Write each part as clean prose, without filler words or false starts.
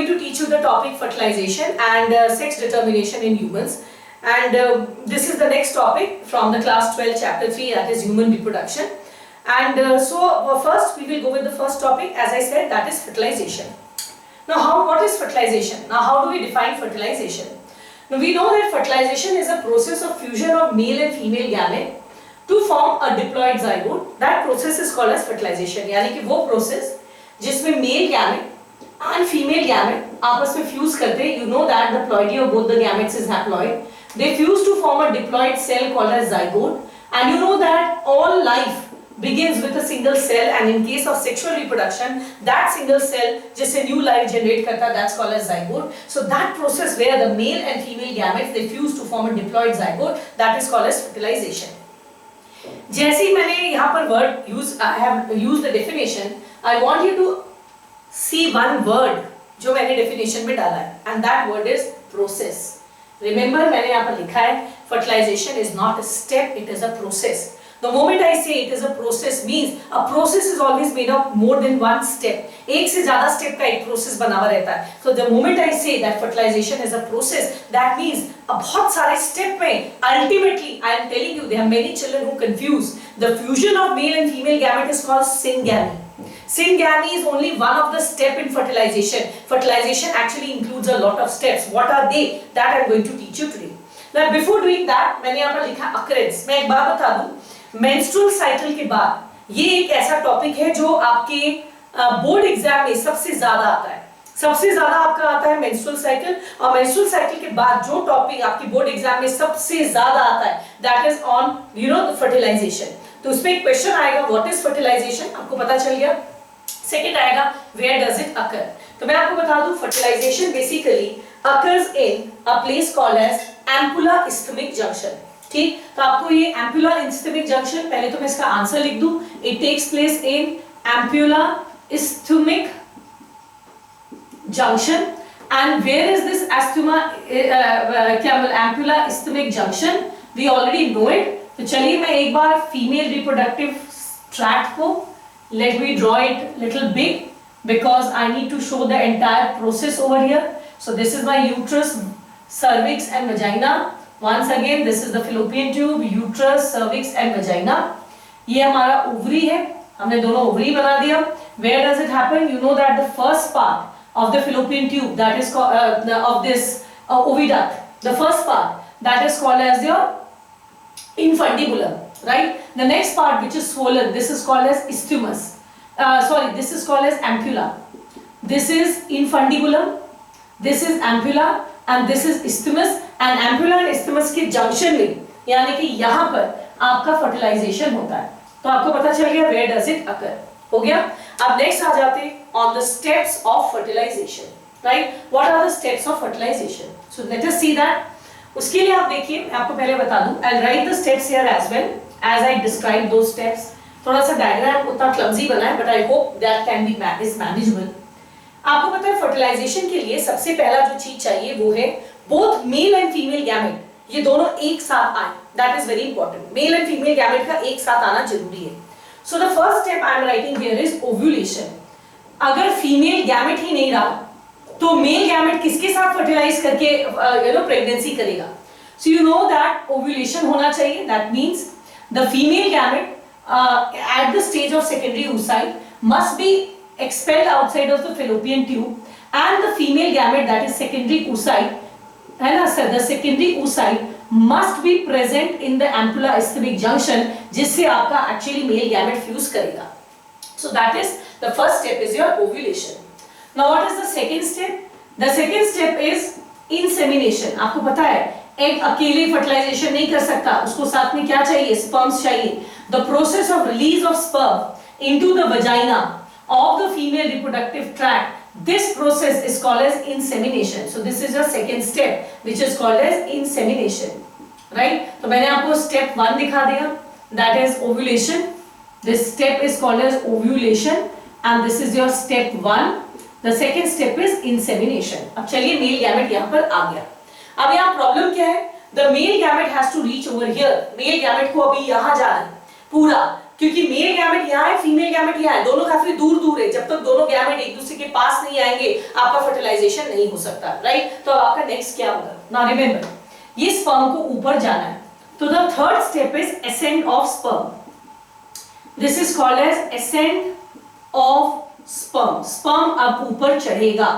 going to teach you the topic fertilization and sex determination in humans. And this is the next topic from the class 12 chapter 3, that is human reproduction. And first we will go with the first topic, as I said, that is fertilization. Now what is fertilization? Now how do we define fertilization? Now we know that fertilization is a process of fusion of male and female gamete to form a diploid zygote. That process is called as fertilization. यानी कि वो process जिसमें male gamete and female gamete आपस में fuse करते हैं. You know that the ploidy of both the gametes is haploid. They fuse to form a diploid cell called as zygote. And you know that all life begins with a single cell, and in case of sexual reproduction, that single cell जिससे new life generate करता है, that's called as zygote. So that process where the male and female gametes they fuse to form a diploid zygote, that is called as fertilization. जैसे ही मैंने यहाँ पर word use, I have used the definition. I want you to see one word जो मैंने definition में डाला है, and that word is process. Remember मैंने यहाँ पर लिखा है fertilization is not a step, it is a process. The moment I say it is a process means a process is always made of more than one step. एक से ज़्यादा step का एक process बना हुआ रहता है. So the moment I say that fertilization is a process, that means बहुत सारे step में ultimately I am telling you there are many children who confuse the fusion of male and female gamete is called syngamy. Syngamy is only one of the step in fertilization. Fertilization actually includes a lot of steps. What are they? That I am going to teach you today. Now before doing that मैंने यहाँ पर लिखा occurrence. मैं एक बात बता दूँ. Menstrual cycle के बाद ये एक ऐसा टॉपिक है जो आपके बोर्ड एग्जाम में सबसे ज्यादा आता है. सबसे ज्यादा आपका आता है मेंस्ट्रुअल साइकिल, और मेंस्ट्रुअल साइकिल के बाद जो टॉपिक आपकी बोर्ड एग्जाम में सबसे ज्यादा आता है दैट इज ऑन फर्टिलाइजेशन. तो उस पे एक क्वेश्चन आएगा व्हाट इज फर्टिलाइजेशन, आपको पता चल गया. सेकंड आएगा वेयर डज इट अकर. तो मैं आपको बता दूं fertilisation basically occurs in a place called as ampulla isthmic junction. ठीक, तो आपको ये एम्पुला इस्थमिक जंक्शन, पहले तो मैं इसका आंसर लिख दूं. It takes place in ampulla isthmic junction. And where is this ampulla isthmic junction? We already know it. तो चलिए मैं एक बार फीमेल रिप्रोडक्टिव ट्रैक्ट को, let me draw it little big because I need to show the entire process over here. So this is my uterus, cervix and vagina. Once again, this is the fallopian tube, uterus, cervix and vagina. ये हमारा ovary है, हमने दोनों ovary बना दिया. Where does it happen? You know that the first part of the fallopian tube, that is called of this oviduct, the first part that is called as your infundibulum, right? The next part which is swollen, this is called as isthmus. This is called as ampulla. This is infundibulum, this is ampulla and this is isthmus. And ampulla and isthmus के junction में, यानी कि यहाँ पर आपका fertilisation होता है. तो आपको पता चल गया where does it occur. हो गया. अब नेक्स्ट आ जाते हैं on the steps of fertilization, right? What are the steps of fertilization? So let us see that. उसके लिए आप देखिए, मैं आपको पहले बता दूं. I'll write the steps here as well as I describe those steps. थोड़ा सा डायग्राम उतना क्लमजी बना है, but I hope that can be is manageable. आपको पता है फर्टिलाइजेशन के लिए सबसे पहला जो चीज चाहिए वो है both male and female gamete, ये दोनों एक साथ आए. That is very important. Male and female gamete का एक साथ आना जरूरी है. So the first step I am writing here is ovulation. अगर female gamete ही नहीं रहा तो male gamete किसके साथ fertilize करके pregnancy करेगा? So you know that ovulation होना चाहिए. That means the female gamete at the stage of secondary oocyte must be expelled outside of the fallopian tube, and the female gamete, that is secondary oocyte, है ना sir, the secondary oocyte must be present in the ampulla ischemic junction, जिससे आपका actually male gamete fuse करेगा. So that is the first step is your ovulation. Now what is the second step? The second step is insemination. आपको पता है एक अकेले fertilization नहीं कर सकता, उसको साथ में क्या चाहिए? Sperms चाहिए. The process of release of sperm into the vagina of the female reproductive tract, this process is called as insemination. So this is your second step which is called as insemination, right? तो मैंने आपको step 1 दिखा दिया, that is ovulation. This step is called as ovulation and this is your step 1. The second step is insemination. अब चलिए male gamete यहाँ पर आ गया. अब यहाँ problem क्या है? The male gamete has to reach over here. Male gamete को अभी यहाँ जाना है पूरा, क्योंकि मेल गैमेट यहाँ है, फीमेल गैमेट यहाँ है, दोनों काफी दूर दूर है। जब तक दोनों गैमेट एक दूसरे के पास नहीं आएंगे आपका फर्टिलाइजेशन नहीं हो सकता, राइट। तो आपका नेक्स्ट क्या होगा? नाउ रिमेंबर, ये स्पर्म को ऊपर जाना है, तो the third step is ascend of sperm. This is called as ascend of sperm. Sperm अब ऊपर चढ़ेगा।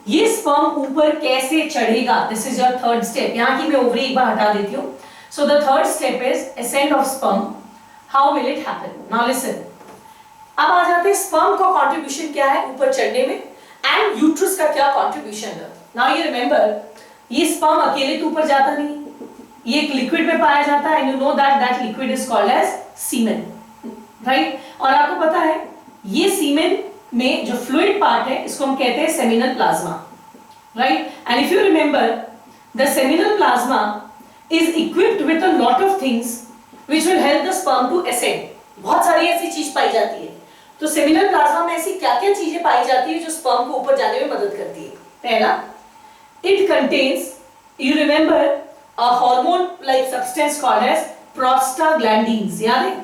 ये स्पर्म ऊपर कैसे चढ़ेगा? This is your third step. यहाँ की मैं ओवरी एक बार हटा देती हूँ। So the third step is ascend of sperm. How will it happen? Now listen, अब आ जाते हैं स्पर्म का कंट्रीब्यूशन क्या है ऊपर चढ़ने में, एंड यूट्रस का क्या कंट्रीब्यूशन है। नाउ यू रिमेंबर, ये स्पर्म अकेले तो ऊपर जाता नहीं, ये एक लिक्विड में पाया जाता है, and you know that that liquid is called as semen, right. और आपको पता है ये सीमेन में जो फ्लूइड पार्ट है इसको हम कहते हैं seminal plasma, right. And if you remember, the seminal plasma is equipped with a lot of things which will help the sperm to ascend. बहुत सारी ऐसी चीज पाई जाती है। तो सेमिनल प्लाज्मा में ऐसी क्या-क्या चीजें पाई जाती है जो स्पर्म को ऊपर जाने में मदद करती है? पहला, it contains, you remember, a hormone like substance called as prostaglandins. याद है?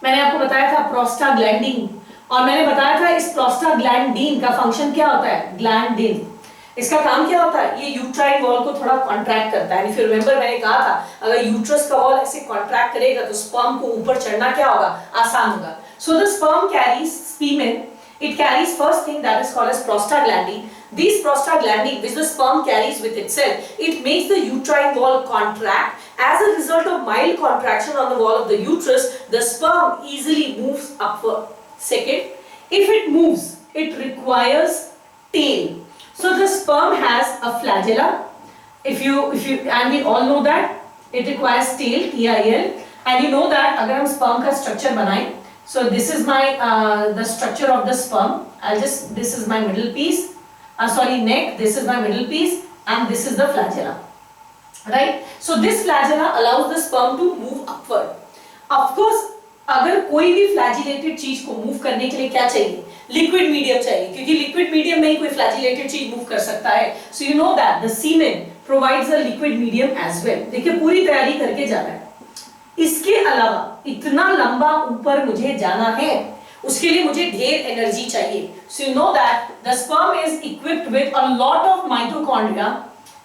मैंने आपको बताया था प्रोस्टाग्लैंडिन, और मैंने बताया था इस प्रोस्टाग्लैंडिन का फंक्शन क्या होता है? ग्लैंडिन। इसका काम क्या होता है? ये यूट्राइन वॉल को थोड़ा कॉन्ट्रैक्ट करता है। इफ यू रिमेंबर, मैंने कहा था अगर यूट्रस का वॉल ऐसे कॉन्ट्रैक्ट करेगा तो स्पर्म को ऊपर चढ़ना क्या होगा? आसान होगा। So the sperm carries semen, it carries first thing that is called as prostaglandin. These prostaglandin which the sperm carries with itself, it makes the uterine wall contract. As a result of mild contraction on the wall of the uterus, the sperm easily moves upward. Second, if it moves, it requires tail. So the sperm has a flagella. If you and we all know that it requires tail, T-I-L, and you know that अगर हम sperm का structure बनाएं, so this is my the structure of the sperm. This is my middle piece. Neck. This is my middle piece, and this is the flagella, right? So this flagella allows the sperm to move upward. Of course, अगर कोई भी flagellated चीज को move करने के लिए क्या चाहिए? लिक्विड मीडियम चाहिए, क्योंकि लिक्विड मीडियम में ही कोई फ्लैजिलेटेड चीज मूव कर सकता है। So you know that the semen provides a liquid medium as well. देखिए पूरी तैयारी करके जाना है। इसके अलावा इतना लंबा ऊपर मुझे जाना है, उसके लिए मुझे ढेर एनर्जी चाहिए। सो you know that the sperm is equipped with a lot of mitochondria.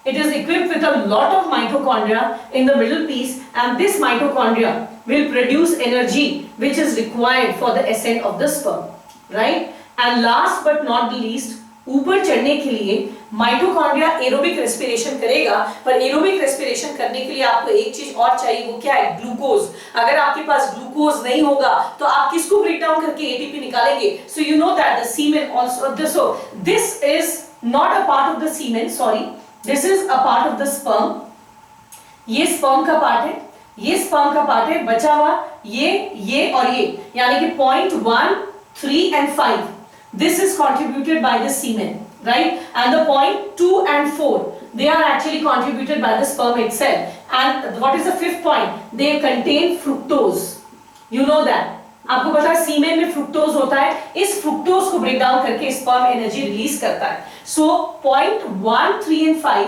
It is equipped with a lot of mitochondria in the middle piece, and this mitochondria will produce energy which is required for the ascent of the sperm, right? And last but not the least, ऊपर चढ़ने के लिए mitochondria aerobic respiration करेगा, पर aerobic respiration करने के लिए आपको एक चीज और चाहिए, वो क्या है? ग्लूकोज। अगर आपके पास ग्लूकोज नहीं होगा तो आप किसको ब्रेक डाउन करके एटीपी निकालेंगे? So you know that the semen also, this is not a part of the semen, sorry, this is a part of the sperm. ये स्पर्म का पार्ट है, ये स्पर्म का पार्ट है, बचा हुआ ये और ये, यानी कि point 1, 3 and 5, this is contributed by the semen, right? And the point 2 and 4, they are actually contributed by the sperm itself. And what is the fifth point? They contain fructose. You know that. आपको पता है सीमेन में fructose होता है, इस fructose को break down करके sperm energy release करता है। So point 1, 3 and 5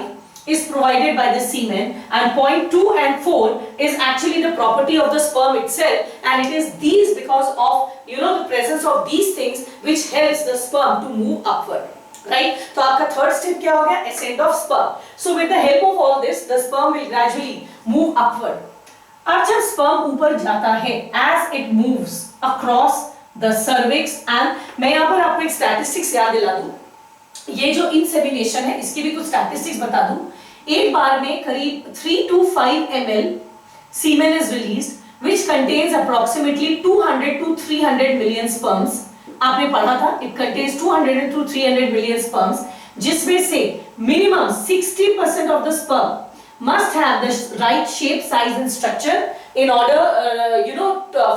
is provided by the semen, and point 2 and 4 is actually the property of the sperm itself, and it is these, because of the presence of these things, which helps the sperm to move upward, right? तो आपका third step क्या हो गया? ascent of sperm. So with the help of all this, the sperm will gradually move upward. अब जब sperm ऊपर जाता है, as it moves across the cervix, and मैं यहाँ पर आपको एक स्टैटिस्टिक्स याद दिला दूं, ये जो इंसेमिनेशन है इसकी भी कुछ स्टैटिस्टिक्स बता दूं। एक बार में करीब 3 to 5 ml semen is released, which contains approximately 200 to 300 million sperms. आपने पढ़ा था, it contains 200 to 300 million sperms, जिसमें से minimum 60% of the sperm must have the right shape, size and structure in order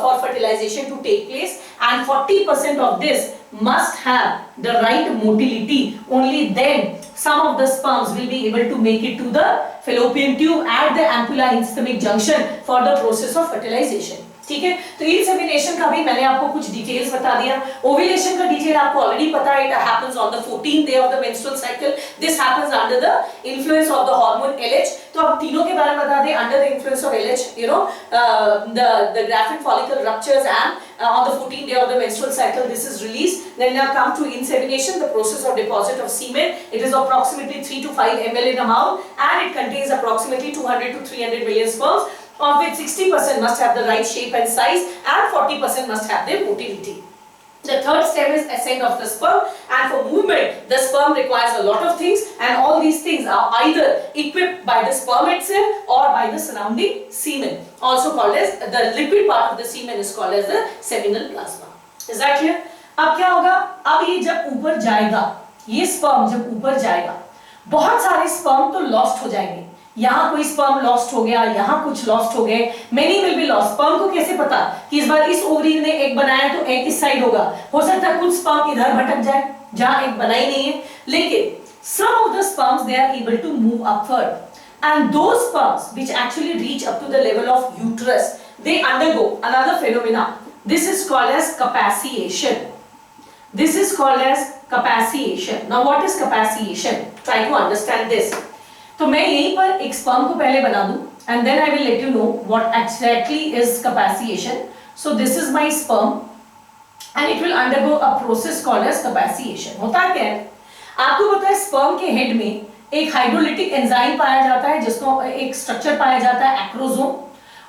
for fertilization to take place, and 40% of this must have the right motility. Only then some of the sperms will be able to make it to the fallopian tube at the ampulla in stomach junction for the process of fertilization. ठीक है। तो insemination का भी मैंने आपको कुछ details बता दिया। ओव्यूलेशन का डिटेल आपको ऑलरेडी पता है, it happens on the 14th day of the menstrual cycle, this happens under the influence of the hormone LH। तो अब तीनों के बारे में बता दें, under the influence of LH, you know the graphic follicle ruptures and on the 14th day of the menstrual cycle this is released. Then now come to insemination, the process of deposit of semen. It is approximately 3 to 5 ml in amount and it contains approximately 200 to 300 million sperms, of which 60% must have the right shape and size and 40% must have their motility. The third step is ascent of the sperm, and for movement the sperm requires a lot of things, and all these things are either equipped by the sperm itself or by the surrounding semen, also called as the liquid part of the semen is called as the seminal plasma. Is that clear? अब क्या होगा, अब ये जब ऊपर जाएगा, ये sperm जब ऊपर जाएगा, बहुत सारे sperm तो lost हो जाएंगे। यहाँ कोई स्पर्म लॉस्ट हो गया, यहाँ कुछ लॉस्ट हो गए, many will be lost. Sperm को कैसे पता कि इस बार इस ओवरी ने एक बनाया तो एक इस साइड होगा, हो सकता है कुछ स्पर्म इधर भटक जाए जहां एक बना ही नहीं है, लेकिन some of the sperms they are able to move upward, and those sperms which actually reach up to the level of uterus they undergo another phenomena. This is called as capaciation. This is called as capaciation. Now what is capaciation? Try to understand this. तो मैं यहीं पर एक sperm को पहले बना दूं and then I will let you know what exactly is capaciation. So this is my sperm and it will undergo a process called as capaciation. होता क्या है, आपको पता है स्पर्म के हेड में एक हाइड्रोलिटिक एंजाइम पाया जाता है जिसको एक स्ट्रक्चर पाया जाता है एक्रोसोम,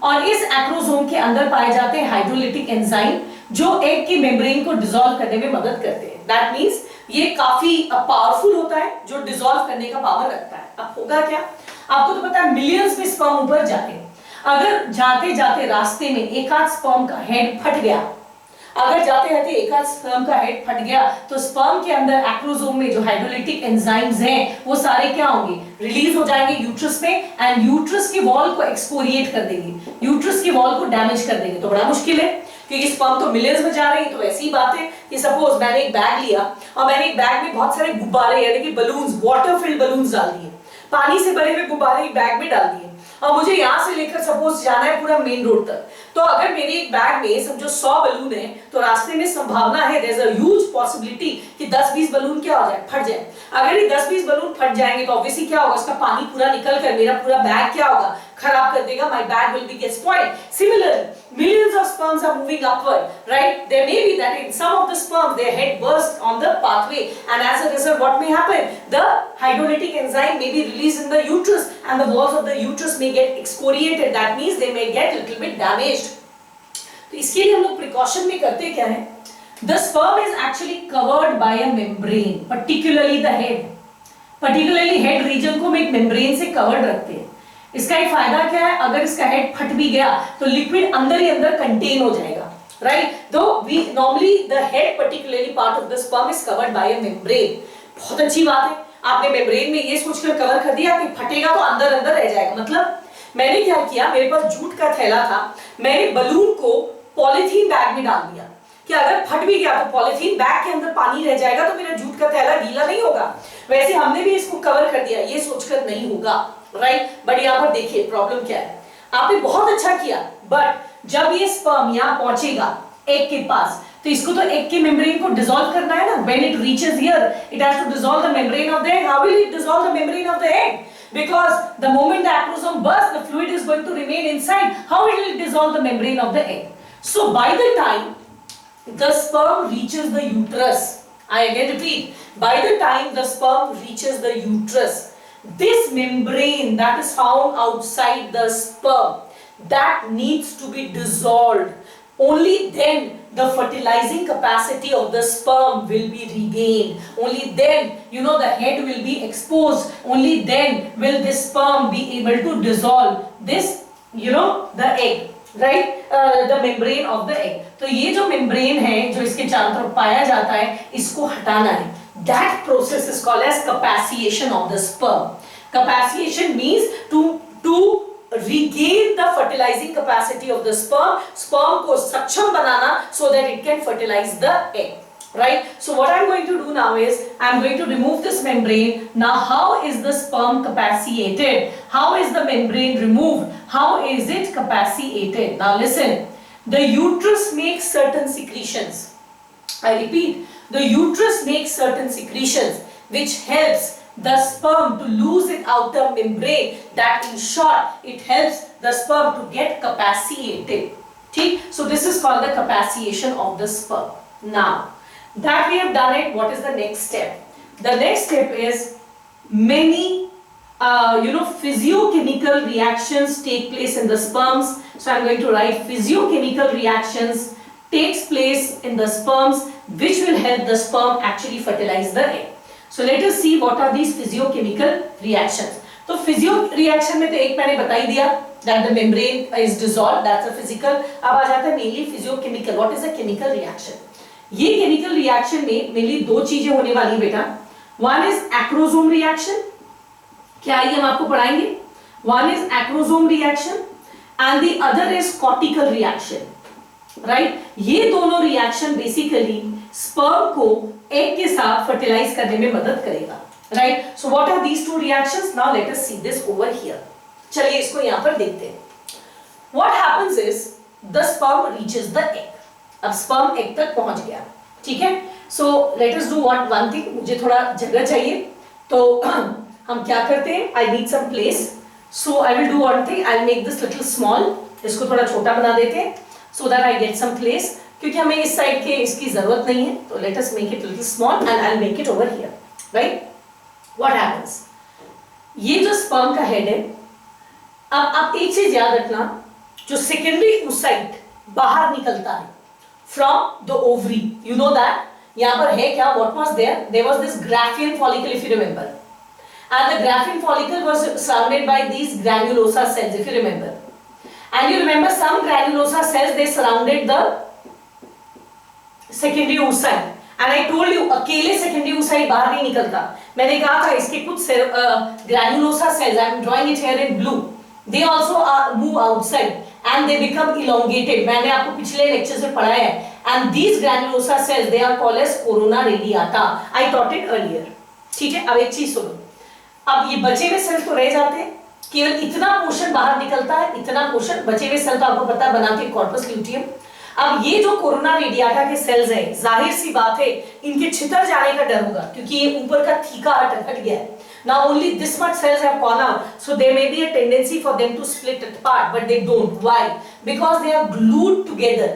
और इस एक्रोसोम के अंदर पाए जाते हैं हाइड्रोलिटिक एंजाइम जो एग की मेम्ब्रेन को डिसॉल्व करने में मदद करते हैं। दैट मींस ये काफी पावरफुल होता है जो डिसॉल्व करने का पावर रखता है। अब होगा क्या, आपको तो पता है मिलियंस में स्पर्म ऊपर जाते हैं, अगर जाते जाते रास्ते में एक आध स्पर्म का हेड फट गया, अगर जाते जाते एक आध स्पर्म का हेड फट गया तो स्पर्म के अंदर एक्रोसोम में जो हाइड्रोलिटिक एंजाइम्स हैं वो सारे क्या होंगे, रिलीज हो जाएंगे यूट्रस में, एंड यूट्रस की वॉल को एक्सपोरिएट कर देंगे, यूट्रस की वॉल को डैमेज कर देंगे। तो बड़ा मुश्किल है क्योंकि स्पर्म तो मिलियंस में जा रही है। तो ऐसी बात है कि सपोज मैंने एक बैग लिया और मैंने एक बैग में बहुत सारे गुब्बारे यानी कि बलून्स, वाटर फिल्ड बलून्स डाल दिए, पानी से भरे हुए गुब्बारे एक बैग में डाल दिए, और मुझे यहाँ से लेकर सपोज जाना है पूरा मेन रोड तक। तो अगर मेरे एक बैग में समझो 100 बलून है तो रास्ते में संभावना है, there is a huge possibility कि 10-20 बलून क्या हो जाए, फट जाए। अगर ये 10-20 बलून फट जाएंगे तो ऑब्वियसली क्या होगा, उसका पानी पूरा निकल कर मेरा पूरा बैग क्या होगा, खराब कर देगा, my bag will be get spoiled. Similarly, millions of sperms are moving upward, right? There may be that in some of the sperms their head burst on the pathway, and as a result what may happen, the hydrolytic enzyme may be released in the uterus and the walls of the uterus may get excoriated. That means they may get little bit damaged. तो इसके लिए हम लोग precaution में करते क्या है, the sperm is actually covered by a membrane, particularly the head. Particularly head region को हम एक membrane से covered रखते हैं। इसका एक फायदा क्या है, अगर इसका हेड फट भी गया तो लिक्विड अंदर ही अंदर कंटेन हो जाएगा, राइट? तो we normally the head particularly part of the sperm is covered by a membrane. बहुत अच्छी बात है, आपने मेम्ब्रेन में ये सोचकर कवर कर दिया कि फटेगा तो अंदर अंदर रह जाएगा। मतलब मैंने क्या किया, मेरे पास जूट का थैला था, मैंने बलून को पॉलीथीन बैग में डाल दिया कि अगर फट भी गया तो पॉलीथीन बैग के अंदर पानी रह जाएगा तो मेरा जूट का थैला गीला नहीं होगा। वैसे हमने भी इसको कवर कर दिया, ये सोचकर नहीं होगा, राइट? बट यहाँ पर देखिए प्रॉब्लम क्या है, आपने बहुत अच्छा किया, बट जब ये स्पर्म यहाँ पहुंचेगा एग के पास तो इसको तो एग के मेम्ब्रेन को डिसॉल्व करना है ना। When it reaches here it has to dissolve the membrane of the egg. How will it dissolve the membrane of the egg? Because the moment the acrosome bursts, the fluid is going to remain inside. How will it dissolve the membrane of the egg? So by the time the sperm reaches the uterus, I again repeat, by the time the sperm reaches the uterus, this membrane that is found outside the sperm, that needs to be dissolved. Only then the fertilizing capacity of the sperm will be regained. Only then, you know, the head will be exposed. Only then will this sperm be able to dissolve this, you know, the egg, right? The membrane of the egg. तो ये जो membrane है जो इसके चारों तरफ पाया जाता है, इसको हटाना है। That process is called as capaciation of the sperm. Capaciation means to regain the fertilizing capacity of the sperm, sperm को सक्षम बनाना so that it can fertilize the egg, right? So what I'm going to do now is I'm going to remove this membrane. Now how is the sperm capaciated? How is the membrane removed? How is it capaciated? Now listen, The uterus makes certain secretions. I repeat, the uterus makes certain secretions which helps the sperm to lose its outer membrane. That in short, it helps the sperm to get capacitated. Okay? So this is called the capacitation of the sperm. Now, that we have done it, what is the next step? The next step is many physiochemical reactions take place in the sperms. So I am going to write physiochemical reactions takes place in the sperms which will help the sperm actually fertilize the egg. So let us see what are these physiochemical reactions. तो physio reaction में तो एक मैंने बता ही दिया that the membrane is dissolved, that's a physical. अब आ जाता है mainly physiochemical. What is a chemical reaction? ये chemical reaction में mainly दो चीजें होने वाली बेटा. One is acrosome reaction. क्या ये हम आपको पढ़ाएंगे? One is acrosome reaction and the other is cortical reaction. Right? ये दोनों reaction basically sperm को egg के साथ fertilize करने में मदद करेगा. Right? So what are these two reactions? Now let us see this over here. चलिए इसको यहाँ पर देखते हैं. What happens is the sperm reaches the egg. अब sperm egg तक पहुँच गया. ठीक है? So let us do one thing. मुझे थोड़ा जगह चाहिए. तो हम क्या करते हैं? I need some place. So I will do one thing. I'll make this little small. इसको थोड़ा छोटा बना देते हैं. So that I get some place. क्योंकि हमें इस साइड के इसकी जरूरत नहीं है. तो let us make it little small and I'll make it over here. Right? What happens? ये जो sperm का head है, अब आप एक चीज याद रखना, जो secondary oocyte बाहर निकलता है from the ovary, you know that. यहाँ पर है क्या? What was there? There was this Graafian follicle, if you remember, and the Graafian follicle was surrounded by these granulosa cells, if you remember. And you remember some granulosa cells, they surrounded the secondary oocyte. And I told you, अकेले secondary oocyte बाहर नहीं निकलता. मैंने कहा था इसके कुछ granulosa cells, I am drawing it here in blue. They also move outside and they become elongated. मैंने आपको पिछले lectures में पढ़ाया है. And these granulosa cells, they are called as corona radiata. I taught it earlier. ठीक है? अब एक चीज सुनो. अब ये बचे हुए सेल्स तो रह जाते हैं. केवल इतना पोर्शन बाहर निकलता है, इतना पोर्शन बचे हुए सेल तो आपको पता है बनाते हैं कॉर्पस ल्यूटियम. अब ये जो कोरोना रेडियाटा के सेल्स हैं, जाहिर सी बात है इनके छितर जाने का डर होगा क्योंकि ये ऊपर का थीका हट गया है. Now only this much cells have gone out, so there may be a tendency for them to split apart, but they don't. Why? Because they are glued together.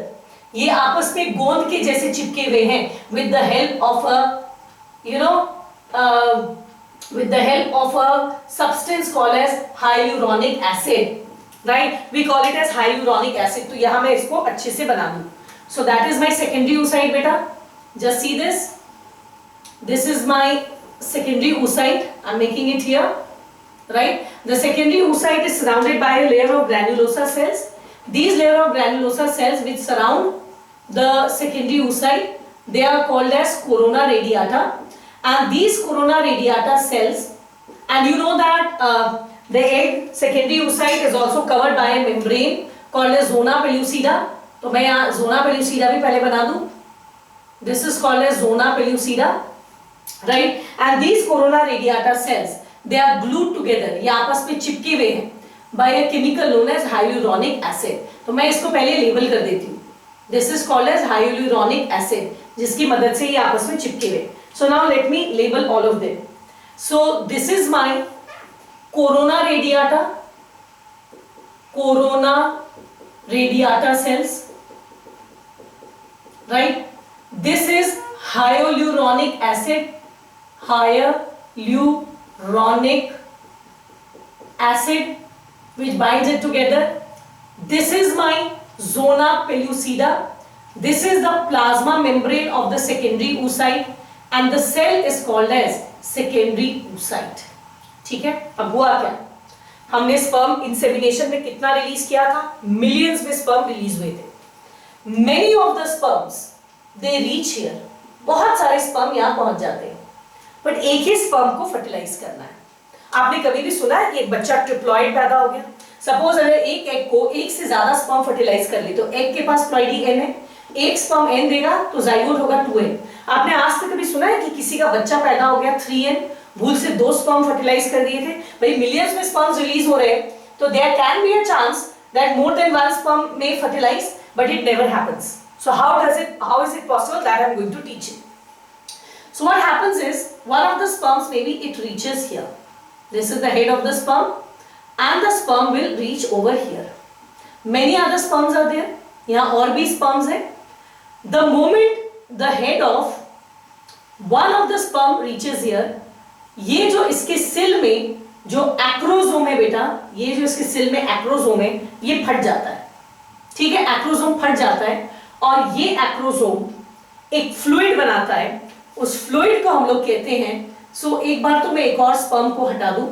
ये आपस में गोंद के जैसे चिपके हुए हैं with the help of a substance called as hyaluronic acid. Right? We call it as hyaluronic acid. तो यहाँ मैं इसको अच्छे से बना दूँ. So that is my secondary oocyte, बेटा. Just see this. This is my secondary oocyte. I'm making it here. Right? The secondary oocyte is surrounded by a layer of granulosa cells. These layer of granulosa cells which surround the secondary oocyte, they are called as corona radiata. And these corona radiata cells, and you know that the egg secondary oocyte is also covered by a membrane called as zona pellucida. तो मैं यहाँ zona pellucida भी पहले बना दूँ. This is called as zona pellucida, right? And these corona radiata cells, they are glued together. ये आपस में चिपके हुए हैं by a chemical known as hyaluronic acid. तो मैं इसको पहले लेबल कर देती हूँ. This is called as hyaluronic acid, जिसकी मदद से ये आपस में चिपके हुए. So now let me label all of them. So this is my corona radiata cells, right? This is hyaluronic acid, which binds it together. This is my zona pellucida. This is the plasma membrane of the secondary oocyte, and the cell is called as secondary oocyte. ठीक है? अब हुआ क्या? हमने sperm insemination में कितना release किया था? मिलियंस में स्पर्म रिलीज हुए थे. Many of the sperms they reach here. बहुत सारे स्पर्म यहाँ पहुंच जाते हैं. बट एक ही स्पर्म को फर्टिलाइज करना है. आपने कभी भी सुना है कि एक बच्चा ट्रिप्लॉइड पैदा हो गया? सपोज अगर एक एग को एक से ज्यादा स्पर्म फर्टिलाइज कर ले तो एग के पास प्लॉइडी एन है, एक स्पर्म एन देगा तो जाइगोट होगा 2n. आपने आज तक कभी सुना है कि किसी का बच्चा पैदा हो गया 3n, भूल से 2 स्पर्म फर्टिलाइज कर दिए थे? भाई मिलियंस में स्पर्म्स रिलीज हो रहे हैं, तो there can be a chance that more than 1 sperm may fertilise. but it never happens. So how is it possible? That I'm going to teach you. So what happens is, one of the sperms, maybe it reaches here. This is the head of the sperm, and the sperm will reach over here. Many other sperms are there. यहाँ और भी sperms है. The moment the head of one of the sperm reaches here, ये जो इसके सिल में जो एक्रोसोम है बेटा, ये जो इसके सिल में एक्रोसोम है, ये फट जाता है. ठीक है, एक्रोसोम फट जाता है और ये एक्रोसोम एक फ्लूइड बनाता है. उस फ्लूइड को हम लोग कहते हैं. सो एक बार तो मैं एक और स्पर्म को हटा दूं.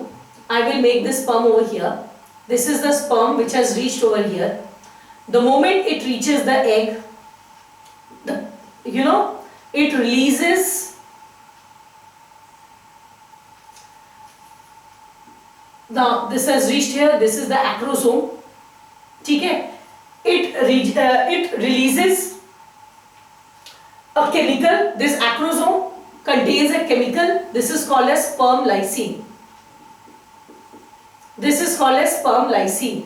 I will make this sperm over here. This is the sperm which has reached over here. The moment it reaches the egg, it releases now. This has reached here. This is the acrosome. ठीक है? It releases a chemical. This acrosome contains a chemical. This is called as sperm lysine. This is called as sperm lysine.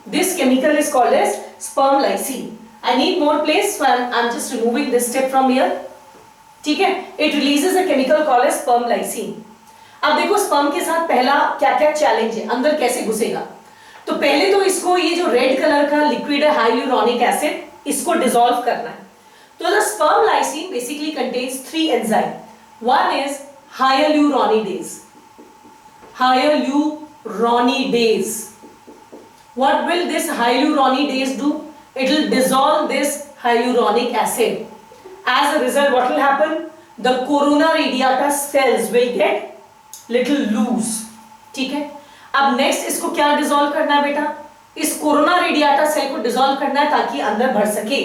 This chemical is called as sperm lysine. I need more place, so I'm just removing this step from here. ठीक है? It releases a chemical called as sperm lysine. अब देखो sperm के साथ पहला क्या क्या challenge है, अंदर कैसे घुसेगा. तो पहले तो इसको ये जो रेड कलर का लिक्विड है हाइलुरोनिक एसिड, इसको डिसॉल्व करना है. तो the sperm lysine basically contains 3 enzymes. One is hyaluronidase. Hyaluronidase. What will this hyaluronidase do? It will dissolve this hyaluronic acid. As a result, what will happen? The corona radiata cells will get little loose. ठीक है? अब next इसको क्या dissolve करना है बेटा? इस corona radiata cell को dissolve करना है ताकि अंदर भर सके.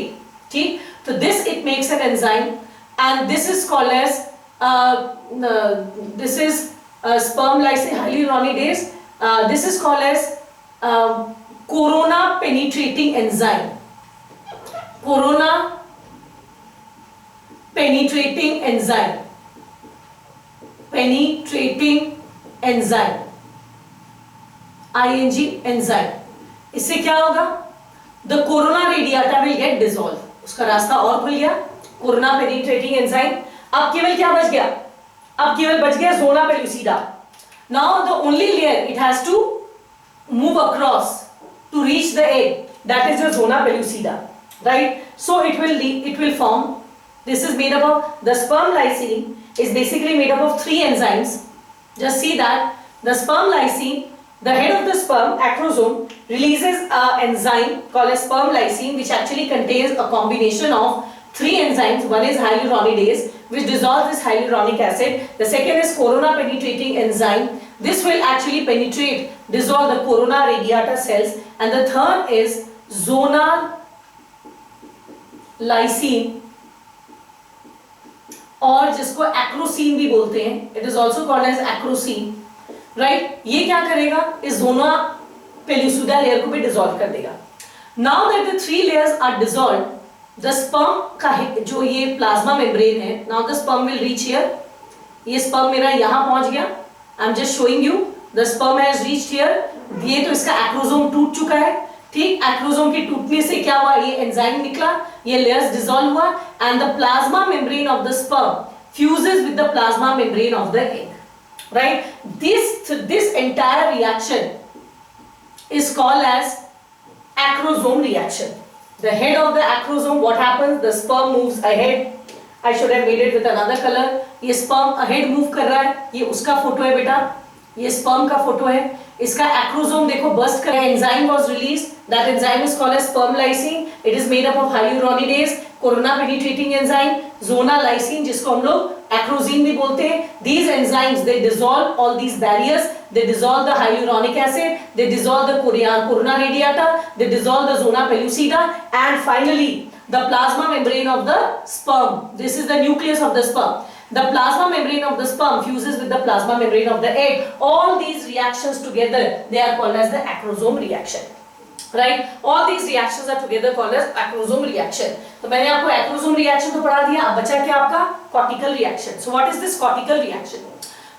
ठीक? तो this it makes an enzyme, and this is called as this is sperm lysine hyaluronidase. This is called as corona penetrating enzyme. Corona penetrating enzyme. Penetrating enzyme. ING enzyme. इससे क्या होगा? The corona radiata will get dissolved. उसका रास्ता और खुल गया. Corona penetrating enzyme. अब केवल क्या बच गया? अब केवल बच गया zona pellucida. Now the only layer it has to move across to reach the egg, that is the zona pellucida, right? So it will form. This is made up of the sperm lysin is basically made up of 3 enzymes. Just see that the sperm lysine, the head of the sperm acrosome releases an enzyme called as sperm lysine, which actually contains a combination of 3 enzymes. One is hyaluronidase, which dissolves this hyaluronic acid. The second is corona penetrating enzyme. This will actually penetrate, dissolve the corona radiata cells. And the third is zonal lysine, और जिसको एक्रोसीन भी बोलते हैं. It is also called as acrosin, right? ये क्या करेगा? इस zona pellucida layer को भी डिसॉल्व कर देगा. Now that the 3 layers are dissolve, the sperm का जो ये प्लाज्मा मेम्ब्रेन है, now the sperm will reach here. ये स्पर्म मेरा यहां पहुंच गया. I am just showing you the sperm has reached here. ये तो इसका एक्रोसोम टूट चुका है. ठीक, एक्रोसोम के टूटने से क्या हुआ? ये एंजाइम निकला, ये लेयर्स डिसॉल्व हुआ, and the plasma membrane of the sperm fuses with the plasma membrane of the egg, right? This entire reaction is called as acrosome reaction. The head of the acrosome, what happens? The sperm moves ahead. I should have made it with another color. ये sperm ahead move कर रहा है. ये उसका photo है बेटा. ये sperm का फोटो है. इसका acrosome देखो burst कर रहा है. Enzyme was released. That enzyme is called as sperm lysine. It is made up of hyaluronidase, corona penetrating enzyme, zona lysine, जिसको हम लोग acrosine भी बोलते हैं. These enzymes, they dissolve all these barriers. They dissolve the hyaluronic acid. They dissolve the corona radiata. They dissolve the zona pellucida, and finally the plasma membrane of the sperm. This is the nucleus of the sperm. The plasma membrane of the sperm fuses with the plasma membrane of the egg. All these reactions together, they are called as the acrosome reaction. Right? All these reactions are together called as acrosome reaction. तो मैंने आपको acrosome reaction तो पढ़ा दिया. अब बचा क्या आपका? Cortical reaction. So what is this cortical reaction?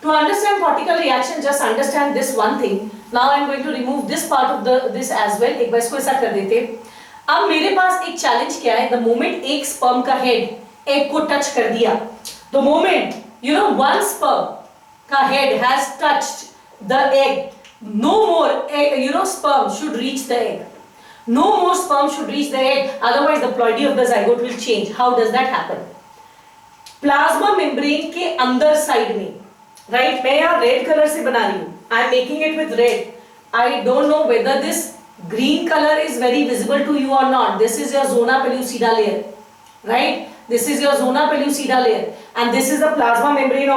To understand cortical reaction, just understand this one thing. Now I am going to remove this part of this as well. एक बार इसको ऐसा कर देते. अब मेरे पास एक चैलेंज क्या है, द मोमेंट एक स्पर्म का हेड एग को टच कर दिया, द मोमेंट वन स्पर्म का head has touched the egg, no more sperm should reach the egg, no more sperm should reach the egg, otherwise the ploidy of the zygote will change. How does that happen? Plasma membrane के अंदर side में, right, मैं यहाँ red colour से बना रही हूँ, I am making it with red, I don't know whether this green color is very visible to you or not. This is your zona pellucida layer, right? This is your zona pellucida layer, and this is the plasma membrane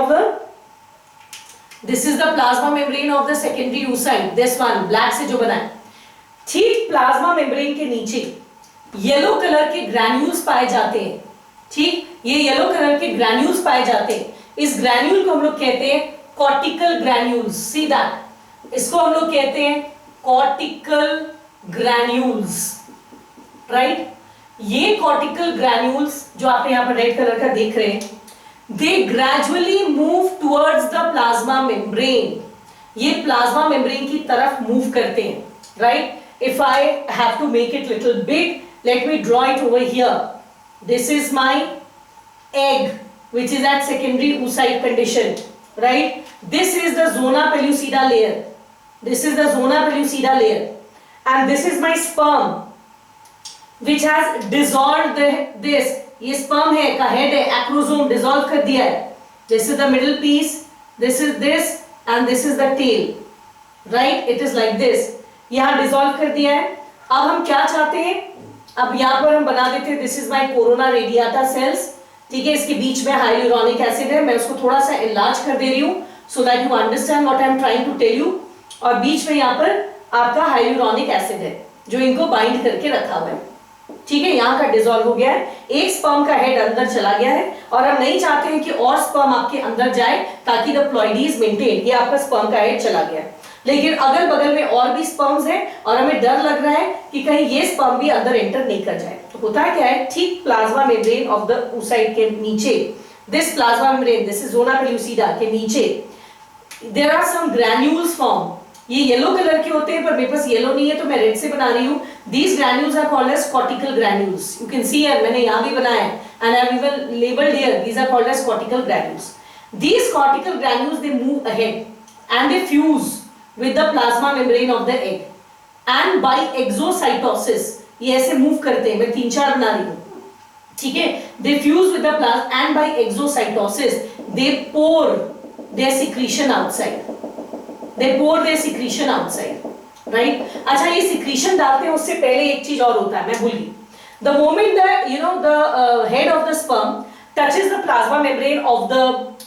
of the secondary oocyte. This one black से जो बना है, ठीक plasma membrane के नीचे yellow colour के granules पाए जाते हैं, ठीक, ये येलो कलर के ग्रैन्यूल्स पाए जाते हैं, इस ग्रैन्यूल को हम लोग कहते हैं कॉर्टिकल ग्रैन्यूल्स, सी दैट, इसको हम लोग कहते हैं कॉर्टिकल ग्रैन्यूल्स, राइट। ये कॉर्टिकल ग्रैन्यूल्स जो आप यहाँ पर रेड कलर का देख रहे हैं, they gradually move towards the plasma membrane, ये प्लाज्मा मेम्ब्रेन की तरफ मूव करते हैं, right. If I have to make it little big, let me draw it over here, this is my egg which is at secondary oocyte condition, right? This is the zona pellucida layer, this is the zona pellucida layer, and this is my sperm which has dissolved this, ये sperm है का head है, acrosome dissolve कर दिया है, this is the middle piece, this is this and this is the tail, right? It is like this, यहाँ dissolve कर दिया है। अब हम क्या चाहते हैं, अब यहाँ पर हम बना देते हैं, this is my corona radiata cells, ठीक है, इसके बीच में हाइलुरोनिक एसिड है, मैं उसको थोड़ा सा इलाज कर दे रही हूँ so that you understand what I am trying to tell you, और बीच में यहाँ पर आपका हाइलुरोनिक एसिड है जो इनको बाइंड करके रखा हुआ है, ठीक है, यहाँ का डिसॉल्व हो गया है, एक स्पर्म का हेड अंदर चला गया है, और हम नहीं चाहते हैं कि और स्पर्म आपके अंदर जाए ताकि द प्लॉइडी इज मेंटेन, ये आपका स्पर्म का हेड चला गया है, लेकिन अगल बगल में और भी स्पर्म्स हैं और हमें डर लग रहा है कि कहीं ये स्पर्म भी अंदर एंटर नहीं कर जाए। तो होता है क्या है, ठीक plasma membrane of the oocyte के नीचे, this plasma membrane, this is zona pellucida के नीचे there are some granules form, ये येलो कलर के होते हैं पर मेरे पास येलो नहीं है तो मैं रेड से बना रही हूँ। These granules are called as cortical granules, you can see here, मैंने यहाँ भी बनाया है and I have even labelled here, these are called as cortical granules. These cortical granules they move ahead and they fuse with the plasma membrane of the egg and by exocytosis, ये ऐसे move करते हैं, मैं 3-4 बना रही हूँ, ठीक है, they fuse with the plasma and by exocytosis they pour their secretion outside, they pour their secretion outside, right? अच्छा, ये secretion डालते हैं उससे पहले एक चीज और होता है, मैं भूल गई, the moment that the head of the sperm touches the plasma membrane of the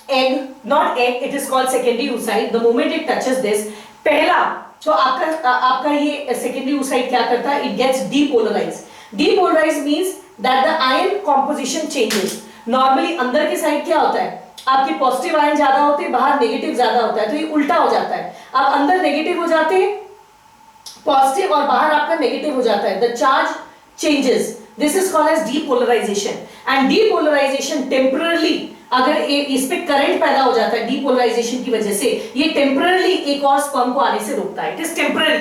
egg, not egg, it is called secondary oocyte, the moment it touches this, पहला तो आपका ये secondary oocyte क्या करता है, it gets depolarized, depolarized means that the ion composition changes, normally अंदर के side क्या होता है, आपके पॉजिटिव आयन ज्यादा होते हैं, बाहर नेगेटिव ज्यादा होता है, तो ये उल्टा हो जाता है, अब अंदर नेगेटिव हो जाते हैं पॉजिटिव और बाहर आपका नेगेटिव हो जाता है, the charge changes, this is called as depolarization, and depolarization temporarily, अगर इस पे करंट पैदा हो जाता है डीपोलराइजेशन की वजह से, ये टेम्पररी एक और स्पर्म को आने से रोकता है, इट इज टेम्पररी।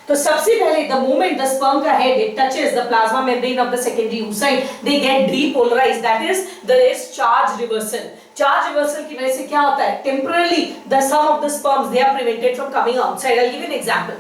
तो सबसे पहले द मोमेंट द स्पर्म का head it touches the plasma membrane of the secondary oocyte, they get depolarised, that is there is charge reversal, charge reversal की वजह से क्या होता है, temporary the sum of the sperms they are prevented from coming outside. I will give an example,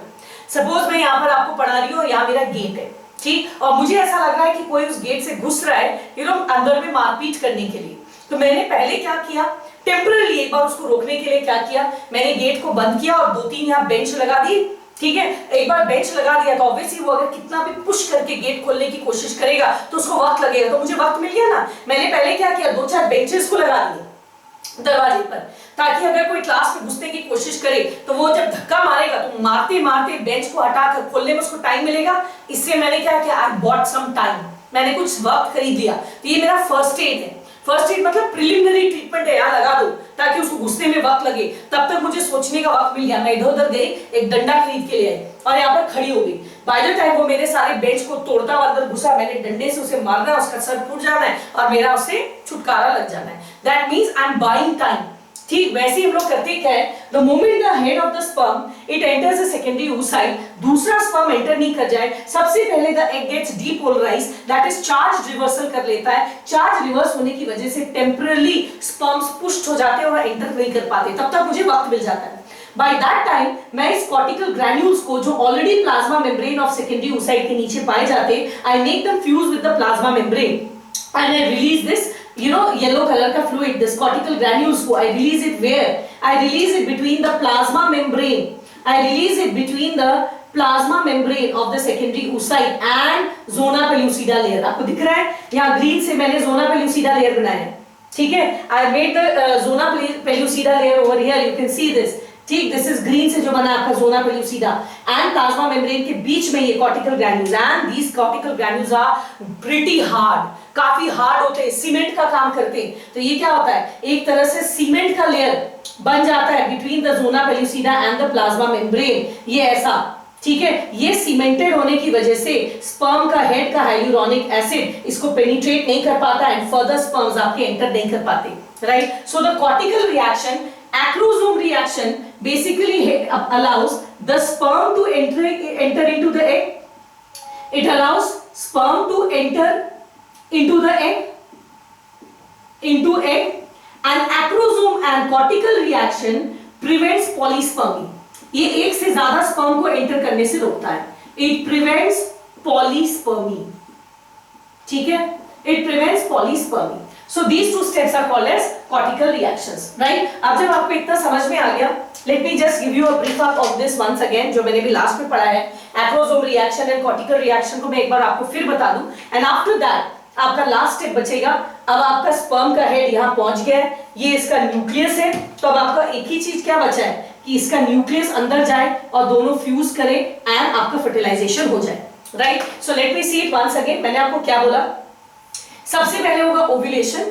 suppose मैं यहाँ पर आपको पढ़ा रही हूँ, यहाँ मेरा गेट है, ठीक, और मुझे ऐसा लग रहा है कि कोई उस गेट से घुस रहा है अंदर में मारपीट करने के लिए, तो मैंने पहले क्या किया, टेम्पररी एक बार उसको रोकने के लिए क्या किया, मैंने गेट को बंद किया और 2-3 यहाँ बेंच लगा दी, ठीक है, एक बार बेंच लगा दिया तो ऑब्वियसली वो अगर कितना भी पुश करके गेट खोलने की कोशिश करेगा तो उसको वक्त लगेगा, तो मुझे वक्त मिल गया ना, मैंने पहले क्या किया, 2-4 बेंचेस को लगा दिए दरवाजे पर, ताकि अगर कोई क्लास में घुसने की कोशिश करे तो वो जब धक्का मारेगा तो मारते मारते बेंच को हटाकर खोलने में उसको टाइम मिलेगा। इससे मैंने क्या किया, आई बॉट सम टाइम, मैंने कुछ वक्त खरीद लिया, तो ये मेरा फर्स्ट एड है। फर्स्ट एड मतलब प्रिलिमिनरी ट्रीटमेंट है, यहाँ लगा दो ताकि उसको घुसने में वक्त लगे, तब तक मुझे सोचने का वक्त मिल गया, मैं इधर उधर गई, एक डंडा खरीद के ले आई और यहाँ पर खड़ी हो गई, बाय द टाइम वो मेरे सारे बेंच को तोड़ता हुआ अंदर घुसा, मैंने डंडे से उसे मारना है, उसका सर फूट जाना है और मेरा उससे छुटकारा लग जाना है, that means I am buying time, ठीक वैसे ही हम लोग करते क्या है, the moment the head of the sperm it enters the secondary oocyte, दूसरा स्पर्म एंटर नहीं कर जाए, सबसे पहले the egg gets depolarised, that is charge reversal कर लेता है। चार्ज रिवर्स होने की वजह से टेम्पररी स्पर्म्स पुश्ड हो जाते हैं और एंटर नहीं कर पाते, तब तक मुझे वक्त मिल जाता है। By that time मैं इस cortical granules को जो already plasma membrane of secondary oocyte के नीचे पाए जाते, I make them fuse with the plasma membrane and I release this yellow color का fluid, this cortical granules को I release it where? I release it between the plasma membrane. I release it between the plasma membrane of the secondary oocyte and zona pellucida layer. आपको दिख रहा है यहाँ green से मैंने zona pellucida layer बनाया है, ठीक है। I made the zona pellucida layer over here. You can see this. ठीक, दिस इज ग्रीन से जो बना आपका zona pellucida and plasma membrane के बीच में ये cortical granules, and these cortical granules are pretty hard, काफी हार्ड होते हैं, सीमेंट का काम करते हैं। तो ये क्या होता है, एक तरह से सीमेंट का लेयर बन जाता है between the zona pellucida and the plasma membrane, ये ऐसा, ठीक है। ये सीमेंटेड होने की वजह से स्पर्म का हेड का हाइलुरोनिक एसिड इसको पेनिट्रेट नहीं कर पाता एंड फर्दर स्पर्म्स आपके एंटर नहीं कर पाते, right. So the cortical reaction, acrosome reaction basically allows the sperm to enter into the egg. It allows sperm to enter into the egg, and acrosome and cortical reaction prevents polyspermy. ये एक से ज्यादा sperm को enter करने से रोकता है। It prevents polyspermy, ठीक है, it prevents polyspermy. So these two steps are called as cortical reactions, right? अब जब आपको इतना समझ में आ गया, let me just give you a brief up of this once again, जो मैंने भी लास्ट में पढ़ा है, acrosome reaction and cortical reaction को मैं एक बार आपको फिर बता दूं, and after that आपका लास्ट स्टेप बचेगा। अब आपका स्पर्म का हेड यहाँ पहुंच गया है, ये इसका न्यूक्लियस है, तो अब आपका एक ही चीज क्या बचा है कि इसका न्यूक्लियस अंदर जाए और दोनों फ्यूज करे एंड आपका फर्टिलाइजेशन हो जाए, right. So let me see it once again. मैंने आपको क्या बोला, सबसे पहले होगा ओव्यूलेशन,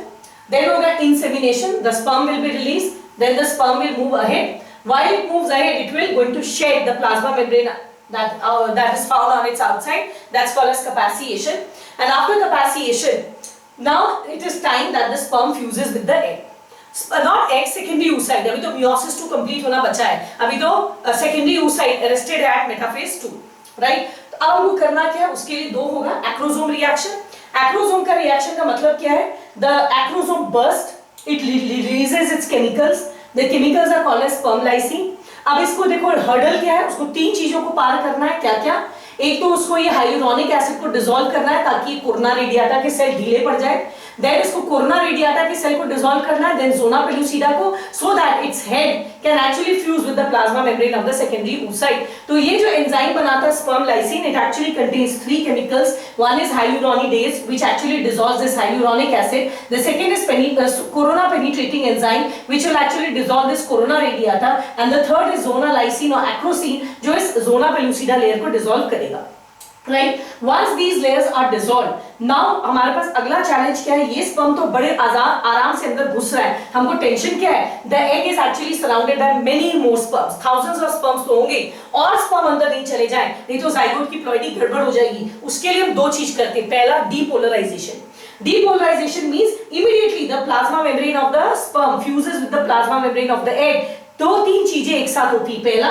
देन होगा insemination, the sperm will be release, then the sperm will move ahead, while it moves ahead it will going to shed the plasma membrane that is found on its outside, that's called as capacitation, and after capacitation now it is time that the sperm fuses with the egg, not egg, secondary oocyte, अभी तो meiosis 2 complete होना बचा है, अभी तो secondary oocyte arrested at metaphase 2, right। तो अब हमको करना क्या है, उसके लिए दो होगा, acrosome reaction। एक्रोसोम का रिएक्शन का मतलब क्या है, the acrosome burst, it releases its chemicals, the chemicals are called as sperm lysin. अब इसको देखो हर्डल क्या है, उसको तीन चीजों को पार करना है, क्या क्या, एक तो उसको ये हाइलुरोनिक एसिड को डिसॉल्व करना है ताकि कोरोना रेडियाटा के सेल ढीले पड़ जाए, देन इसको कोरोना रेडियाटा के सेल को डिसॉल्व करना है, देन जोना पेल्यूसिडा को, so that its head can actually fuse with the plasma membrane of the secondary oocyte। तो ये जो एंजाइम बनाता है sperm lysine, it actually contains 3 chemicals, one is hyaluronidase which actually dissolves this hyaluronic acid, the second is corona penetrating enzyme which will actually dissolve this corona radiata, and the third is zona lysine or acrosine जो इस zona pellucida layer को dissolve करेगा, right। Once these layers are dissolved, now हमारे पास अगला challenge क्या है, ये sperm तो बड़े आराम से अंदर घुस रहा है, हमको टेंशन क्या है, the egg is actually surrounded by many more sperms, thousands of sperms तो होंगे, और स्पर्म अंदर नहीं चले जाएं, नहीं तो जाइगोट की प्लॉइडी गड़बड़ हो जाएगी। उसके लिए हम दो चीज करते हैं, पहला depolarisation. Depolarization means immediately the plasma membrane of the sperm fuses with the plasma membrane of the egg। दो तीन चीजें एक साथ होती है, पहला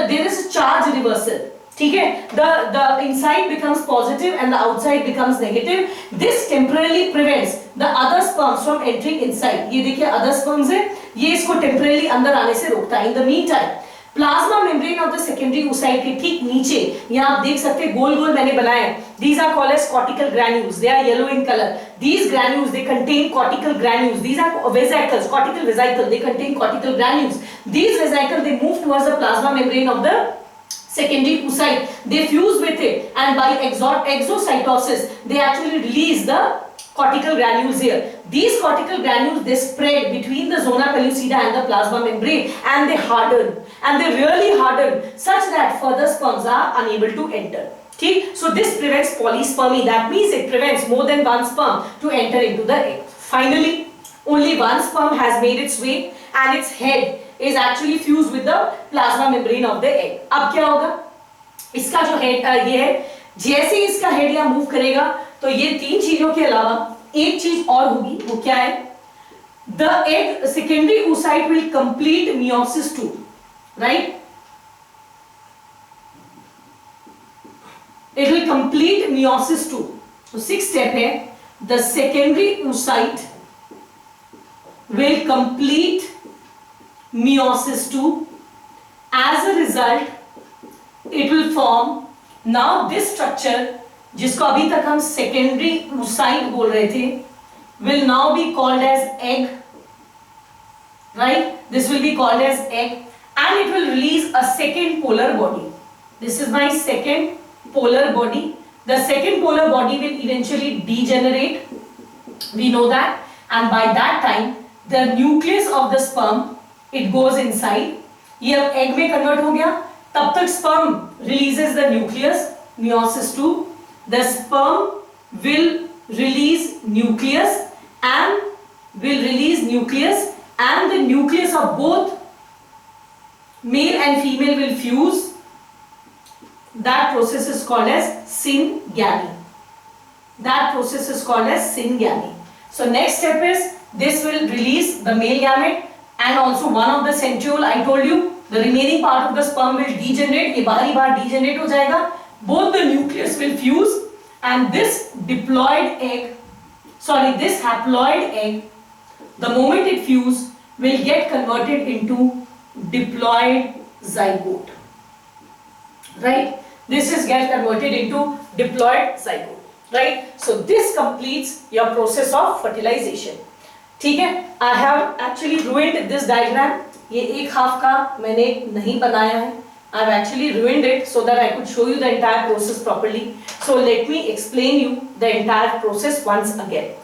there is a charge reversal, ठीक है, the inside becomes positive and the outside becomes negative, this temporarily prevents the other sperms from entering inside। ये देखिए other sperms है, ये इसको temporarily अंदर आने से रोकता है। In the meantime plasma membrane of the secondary oocyte के ठीक नीचे यहाँ आप देख सकते हैं गोल गोल मैंने बनाए हैं, these are called as cortical granules, they are yellow in color, these granules they contain cortical granules, these are vesicles, cortical vesicle, they contain cortical granules, these vesicles they move towards the plasma membrane of the secondary oocyte, they fuse with it, and by exocytosis they actually release the cortical granules here. These cortical granules they spread between the zona pellucida and the plasma membrane, and they harden, and they really harden such that further sperms are unable to enter, ठीक। So this prevents polyspermy, that means it prevents more than one sperm to enter into the egg। Finally only one sperm has made its way and its head is actually fused with the plasma membrane of the egg। अब क्या होगा, इसका जो head ये है, जैसे इसका head यहाँ मूव करेगा तो ये तीन चीजों के अलावा एक चीज और होगी, वो क्या है, the egg secondary oocyte will complete meiosis 2, right? It will complete meiosis 2. So 6th step है, the secondary oocyte will complete meiosis 2. As a result, it will form now this structure, जिसको अभी तक हम secondary oocyte बोल रहे थे, will now be called as egg, right? This will be called as egg, and it will release a second polar body. This is my second polar body. The second polar body will eventually degenerate, we know that, and by that time the nucleus of the sperm, it goes inside. ये अब egg में convert हो गया, तब तक sperm releases the nucleus, meiosis 2. The sperm will release nucleus and the nucleus of both male and female will fuse. That process is called as syngamy. So next step is this will release the male gamete and also one of the centriole. I told you the remaining part of the sperm will degenerate. ये बाहरी बार degenerate हो जाएगा. Both the nucleus will fuse and this haploid egg, the moment it fuses, will get converted into diploid zygote. Right? This is get converted into diploid zygote. Right? So this completes your process of fertilization. ठीक है? I have actually ruined this diagram. ये एक half का मैंने नहीं बनाया है. I've actually ruined it so that I could show you the entire process properly. So let me explain you the entire process once again.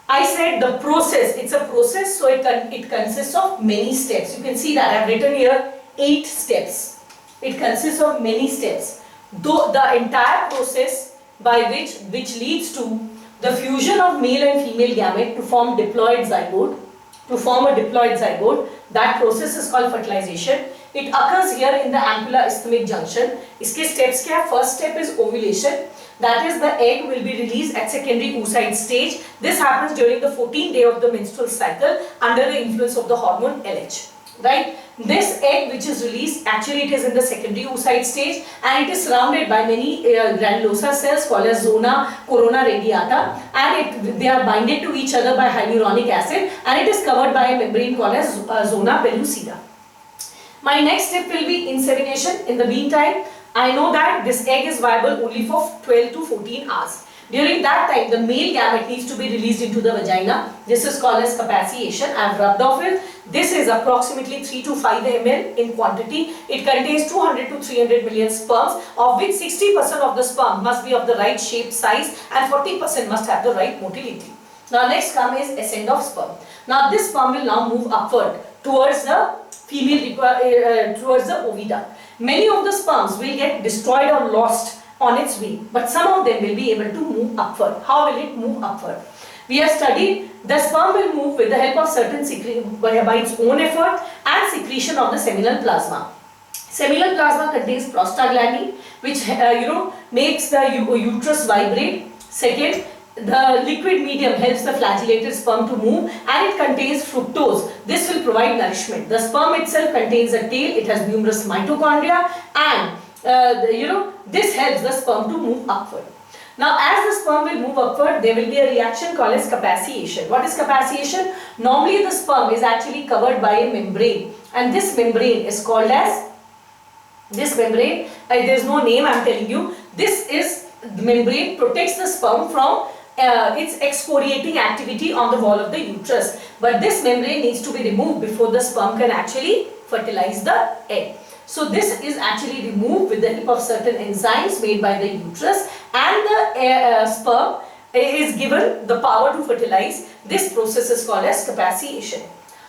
I said the process, it's a process, so it consists of many steps. You can see that I've written here 8 steps. It consists of many steps. Though the entire process by which leads to the fusion of male and female gamete to form a diploid zygote, that process is called fertilization. It occurs here in the ampulla isthmic junction. इसके steps क्या है? First step is ovulation. That is, the egg will be released at secondary oocyte stage. This happens during the 14th day of the menstrual cycle under the influence of the hormone LH. Right? This egg which is released, actually it is in the secondary oocyte stage and it is surrounded by many granulosa cells called as zona corona radiata, and they are binded to each other by hyaluronic acid, and it is covered by a membrane called as zona pellucida. My next step will be insemination. In the meantime, I know that this egg is viable only for 12 to 14 hours. During that time, the male gamete needs to be released into the vagina. This is called as capacitation. I have rubbed off it. This is approximately 3 to 5 ml in quantity. It contains 200 to 300 million sperms, of which 60% of the sperm must be of the right shape, size, and 40% must have the right motility. Now next come is ascent of sperm. Now this sperm will now move upward towards the towards the ovida. Many of the sperms will get destroyed or lost on its way, but some of them will be able to move upward. How will it move upward? We have studied the sperm will move with the help of certain by its own effort and secretion of the seminal plasma. Seminal plasma contains prostaglandin, which makes the uterus vibrate. Second, the liquid medium helps the flagellated sperm to move, and it contains fructose. This will provide nourishment. The sperm itself contains a tail. It has numerous mitochondria, and this helps the sperm to move upward. Now, as the sperm will move upward, there will be a reaction called as capaciation. What is capaciation? Normally, the sperm is actually covered by a membrane, and this membrane is called as there is no name, I am telling you. This is the membrane protects the sperm from its excoriating activity on the wall of the uterus. But this membrane needs to be removed before the sperm can actually fertilize the egg. So this is actually removed with the help of certain enzymes made by the uterus, and the sperm is given the power to fertilize. This process is called as capaciation.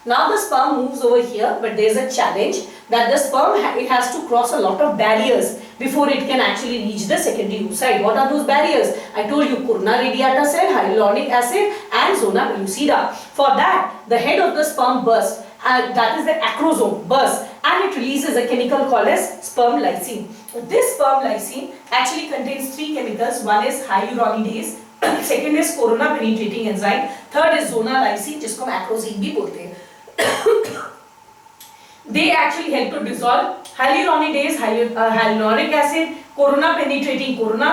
Now the sperm moves over here, but there is a challenge that the sperm it has to cross a lot of barriers before it can actually reach the secondary oocyte. What are those barriers? I told you, corona radiata cell, hyaluronic acid, and zona pellucida. For that, the head of the sperm bursts, that is the acrosome bursts, and it releases a chemical called as sperm lysine. This sperm lysine actually contains 3 chemicals. One is hyaluronidase, second is corona penetrating enzyme, third is zona lysin जिसको हम एक्रोजीन भी बोलते हैं। They actually help to dissolve hyaluronidase, hyaluronic acid, corona penetrating corona,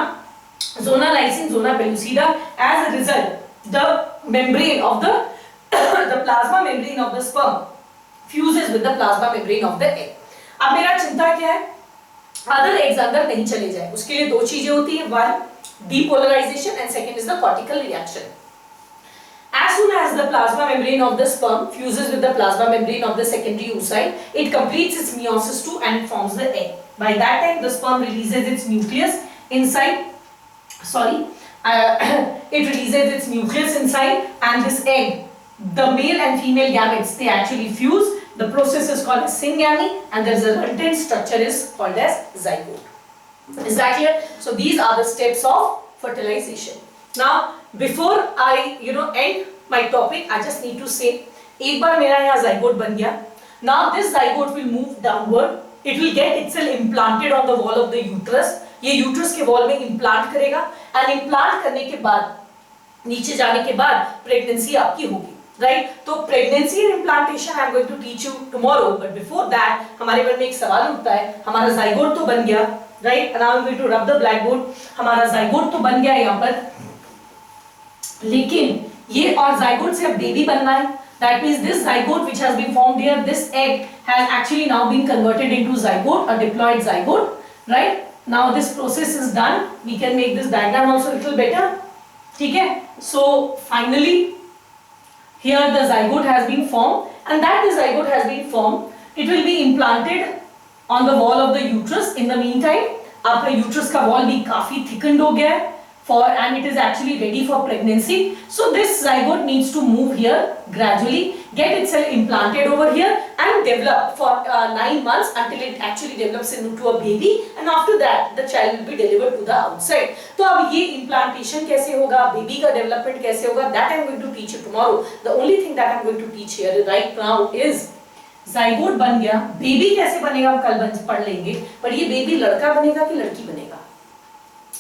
zona lysine, zona pellucida. As a result, the membrane of the the plasma membrane of the sperm fuses with the plasma membrane of the egg. अब मेरा चिंता क्या है, other eggs अंदर नहीं चले जाए, उसके लिए दो चीजें होती है, one depolarization and second is the cortical reaction. As soon as the plasma membrane of the sperm fuses with the plasma membrane of the secondary oocyte, it completes its meiosis II and forms the egg. By that time, the sperm releases its nucleus inside. It releases its nucleus inside, and this egg, the male and female gametes, they actually fuse. The process is called as syngamy, and the resultant structure is called as zygote. Is that clear? So these are the steps of fertilization. Now, before I end my topic, I just need to say, एक बार मेरा यहाँ zygote बन गया. Now this zygote will move downward. It will get itself implanted on the wall of the uterus. ये uterus के wall में implant करेगा, and implant करने के बाद नीचे जाने के बाद pregnancy आपकी होगी, right? तो pregnancy and implantation I am going to teach you tomorrow. But before that, हमारे मन में एक सवाल उठता है, हमारा zygote तो बन गया, right? And now I am going to rub the blackboard. हमारा zygote तो बन गया यहाँ पर, लेकिन ये और zygote से अब बेबी बनना है. That means this zygote which has been formed here, this egg has actually now been converted into zygote, a diploid zygote, right? Now this process is done. We can make this diagram also a little better. ठीक है? So finally here the zygote has been formed, and that the zygote has been formed, it will be implanted on the wall of the uterus. In the meantime, आपका uterus का wall भी काफी thickened हो गया है, and it is actually ready for pregnancy. So this zygote needs to move here gradually, get itself implanted over here and develop for 9 months until it actually develops into a baby, and after that the child will be delivered to the outside. तो अब ये implantation कैसे होगा, baby का development कैसे होगा, that I am going to teach you tomorrow. The only thing that I am going to teach here right now is zygote बन गया, baby कैसे बनेगा हम कल पढ़ लेंगे, पर ये baby लड़का बनेगा कि लड़की बनेगा,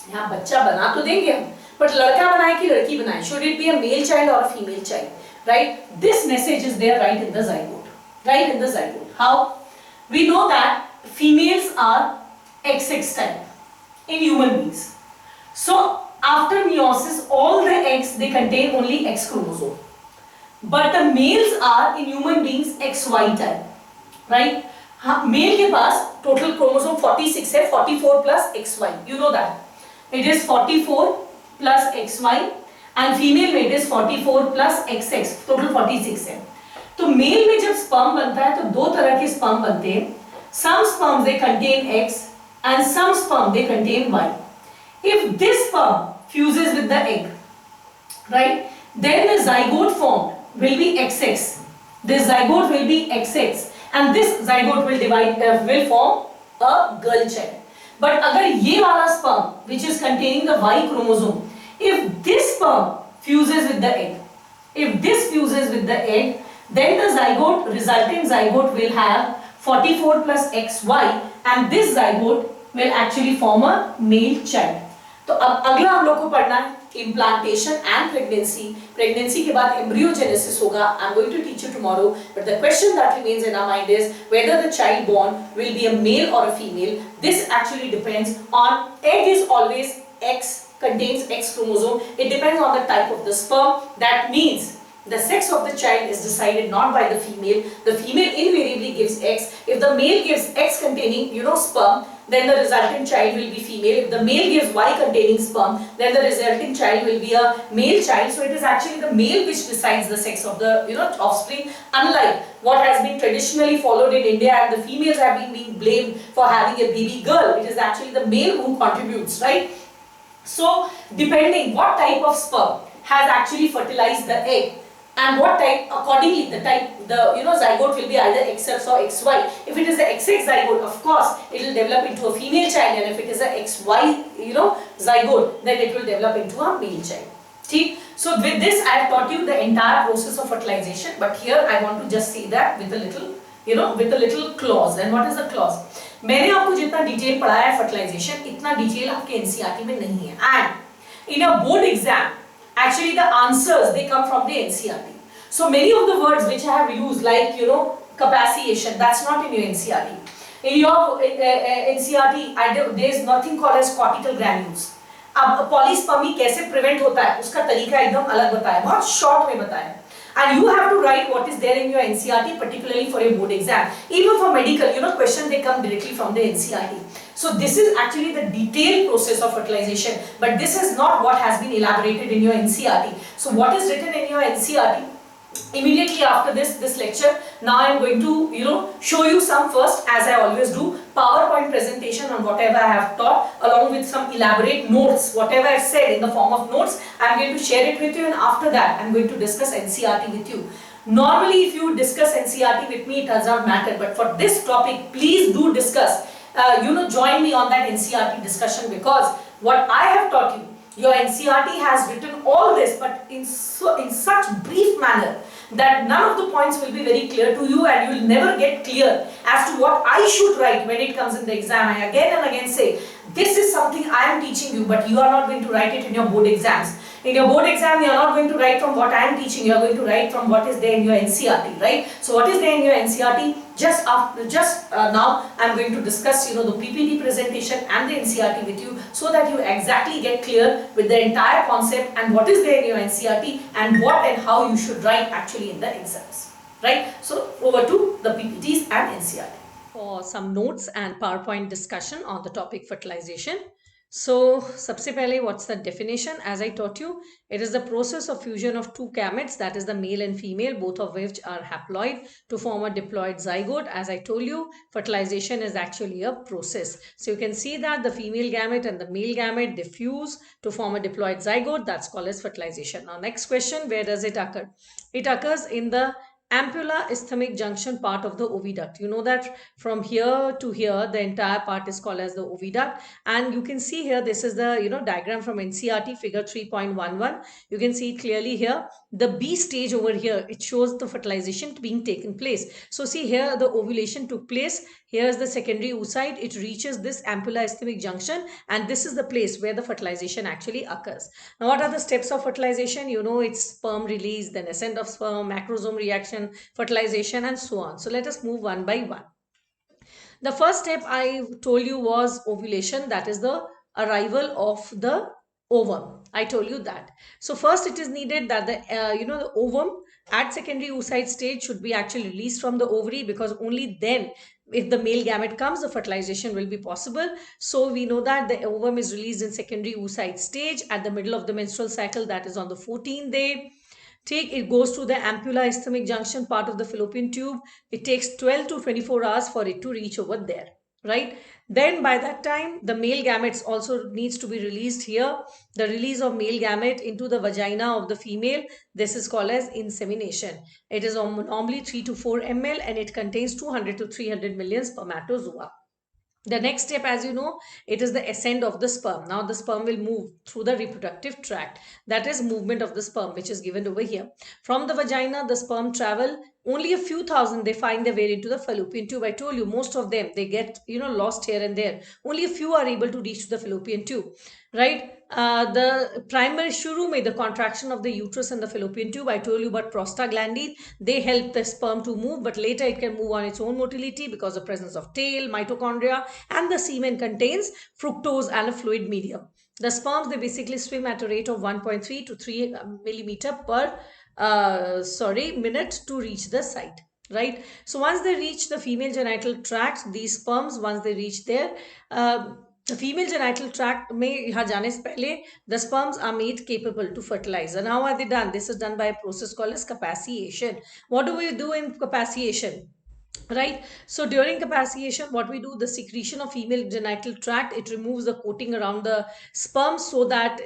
यहाँ बच्चा बना तो देंगे हम, बट लड़का बनाए कि लड़की बनाए, should it be a male child or a female child, right? This message is there right in the zygote, right in the zygote. How? We know that females are XX type in human beings. So after meiosis, all the eggs they contain only X chromosome, but the males are in human beings XY type, right? Male के पास total chromosome 46 है, 44 plus XY, you know that. It is 44 plus XY, and female में it is 44 plus XX, total 46 है. तो mail में जब sperm बनता है तो दो तरह के sperm बनते हैं. Some sperm they contain X and some sperm they contain Y. If this sperm fuses with the egg, right, then the zygote formed will be XX. This zygote will be XX, and this zygote will form a girl child. But अगर ये वाला sperm which is containing the Y chromosome, if this sperm fuses with the egg, if this fuses with the egg, then the zygote, resultant zygote will have 44 plus XY, and this zygote will actually form a male child. तो अब अगला हम लोग को पढ़ना है implantation and pregnancy. Pregnancy के बाद embryogenesis होगा. I'm going to teach you tomorrow. But the question that remains in our mind is whether the child born will be a male or a female. This actually depends on, egg is always X, contains X chromosome. It depends on the type of the sperm. That means the sex of the child is decided not by the female. The female invariably gives X. If the male gives X containing, sperm, then the resultant child will be female. If the male gives Y containing sperm, then the resulting child will be a male child. So it is actually the male which decides the sex of the offspring, unlike what has been traditionally followed in India, and the females have been being blamed for having a baby girl. It is actually the male who contributes, right? So depending what type of sperm has actually fertilized the egg, and what type, accordingly the zygote will be either XX or XY. If it is the XX zygote, of course it will develop into a female child, and if it is a XY zygote, then it will develop into a male child. See? So with this I have taught you the entire process of fertilization, but here I want to just say that with a little clause. And what is the clause? मैंने आपको जितना detail पढ़ाया है fertilization, इतना detail आपके NCERT में नहीं है. And In a board exam, actually the answers, they come from the NCERT. So many of the words which I have used, like, capacitation, that's not in your NCERT. In your NCERT, there is nothing called as cortical granules. अब polyspermy कैसे prevent होता है उसका तरीका एकदम अलग बताया, बहुत शॉर्ट में बताया. And you have to write what is there in your NCERT, particularly for a board exam. Even for medical, questions, they come directly from the NCERT. So this is actually the detailed process of fertilization, but this is not what has been elaborated in your NCERT. So what is written in your NCERT? Immediately after this lecture, now I am going to show you some, first, as I always do, PowerPoint presentation on whatever I have taught, along with some elaborate notes, whatever I have said in the form of notes. I am going to share it with you, and after that I am going to discuss NCERT with you. Normally if you discuss NCERT with me, it does not matter, but for this topic, please do discuss, join me on that NCERT discussion, because what I have taught you, your NCERT has written all this, but in such brief manner that none of the points will be very clear to you, and you will never get clear as to what I should write when it comes in the exam. I again and again say, this is something I am teaching you, but you are not going to write it in your board exams. In your board exam, you are not going to write from what I am teaching, you are going to write from what is there in your NCERT, right? So what is there in your NCERT? Just now I am going to discuss the PPT presentation and the NCERT with you, so that you exactly get clear with the entire concept and what is there in your NCERT and what and how you should write actually in the exams, right? So over to the PPTs and NCERT. For some notes and PowerPoint discussion on the topic fertilization. So, सबसे पहले, what's the definition? As I taught you, it is the process of fusion of two gametes, that is the male and female, both of which are haploid, to form a diploid zygote. As I told you, fertilization is actually a process. So you can see that the female gamete and the male gamete, they fuse to form a diploid zygote. That's called as fertilization. Now, next question, where does it occur? It occurs in the ampulla isthmic junction part of the oviduct. You know that from here to here, the entire part is called as the oviduct. And you can see here, this is the diagram from NCERT, figure 3.11. You can see it clearly here. The B stage over here, it shows the fertilization being taken place. So see here, the ovulation took place. Here is the secondary oocyte. It reaches this ampulla isthmic junction, and this is the place where the fertilization actually occurs. Now, what are the steps of fertilization? It's sperm release, then ascent of sperm, macrosome reaction, fertilization, and so on. So let us move one by one. The first step I told you was ovulation, that is the arrival of the ovum. I told you that. So first it is needed that the ovum at secondary oocyte stage should be actually released from the ovary, because only then, if the male gamete comes, the fertilization will be possible. So we know that the ovum is released in secondary oocyte stage at the middle of the menstrual cycle, that is on the 14th day. It goes to the ampulla isthmic junction part of the fallopian tube. It takes 12 to 24 hours for it to reach over there, right? Then by that time, the male gametes also needs to be released here. The release of male gamete into the vagina of the female, this is called as insemination. It is normally 3 to 4 ml, and it contains 200 to 300 million spermatozoa. The next step, as you know, it is the ascent of the sperm. Now the sperm will move through the reproductive tract. That is movement of the sperm, which is given over here. From the vagina, the sperm travel only a few thousand. They find their way into the fallopian tube. I told you, most of them, they get lost here and there. Only a few are able to reach to the fallopian tube, right? The primary shuru में, the contraction of the uterus and the fallopian tube, I told you about prostaglandin. They help the sperm to move, but later it can move on its own motility because of presence of tail, mitochondria, and the semen contains fructose and a fluid medium. The sperms, they basically swim at a rate of 1.3 to 3 millimeter per minute to reach the site, right? So once they reach the female genital tract, these sperms, once they reach there, the female genital tract में यहाँ जाने से पहले, the sperms are made capable to fertilize. And how are they done? This is done by a process called as capaciation. What do we do in capaciation? Right? So during capaciation, what we do, the secretion of female genital tract, it removes the coating around the sperm, so that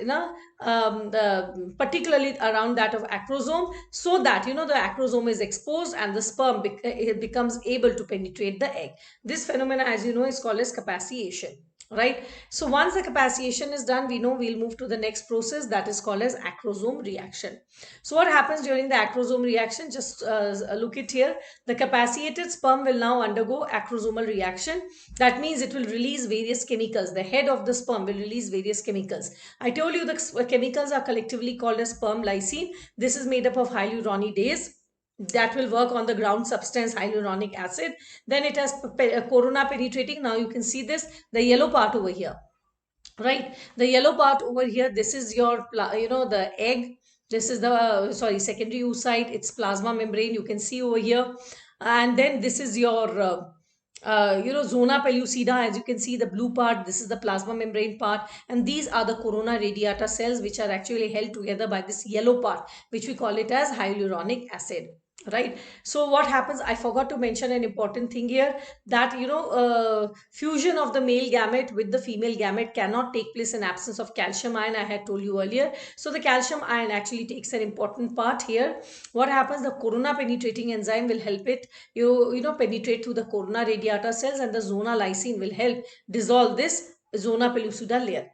particularly around that of acrosome, so that the acrosome is exposed and the sperm it becomes able to penetrate the egg. This phenomena, as you know, is called as capaciation. right? So once the capacitation is done, we know we'll move to the next process, that is called as acrosome reaction. So what happens during the acrosome reaction? Just look it here. The capacitated sperm will now undergo acrosomal reaction. That means it will release various chemicals. The head of the sperm will release various chemicals. I told you the chemicals are collectively called as sperm lysine. This is made up of hyaluronidase that will work on the ground substance hyaluronic acid. Then it has corona penetrating. Now you can see this, the yellow part over here, right? The yellow part over here, this is your the egg. This is the sorry, secondary oocyte, it's plasma membrane, you can see over here. And then this is your zona pellucida. As you can see, the blue part, this is the plasma membrane part, and these are the corona radiata cells, which are actually held together by this yellow part, which we call it as hyaluronic acid, right? So what happens, I forgot to mention an important thing here, that fusion of the male gamete with the female gamete cannot take place in absence of calcium ion. I had told you earlier. So the calcium ion actually takes an important part here. What happens, the corona penetrating enzyme will help it penetrate through the corona radiata cells, and the zona lysine will help dissolve this zona pellucida layer.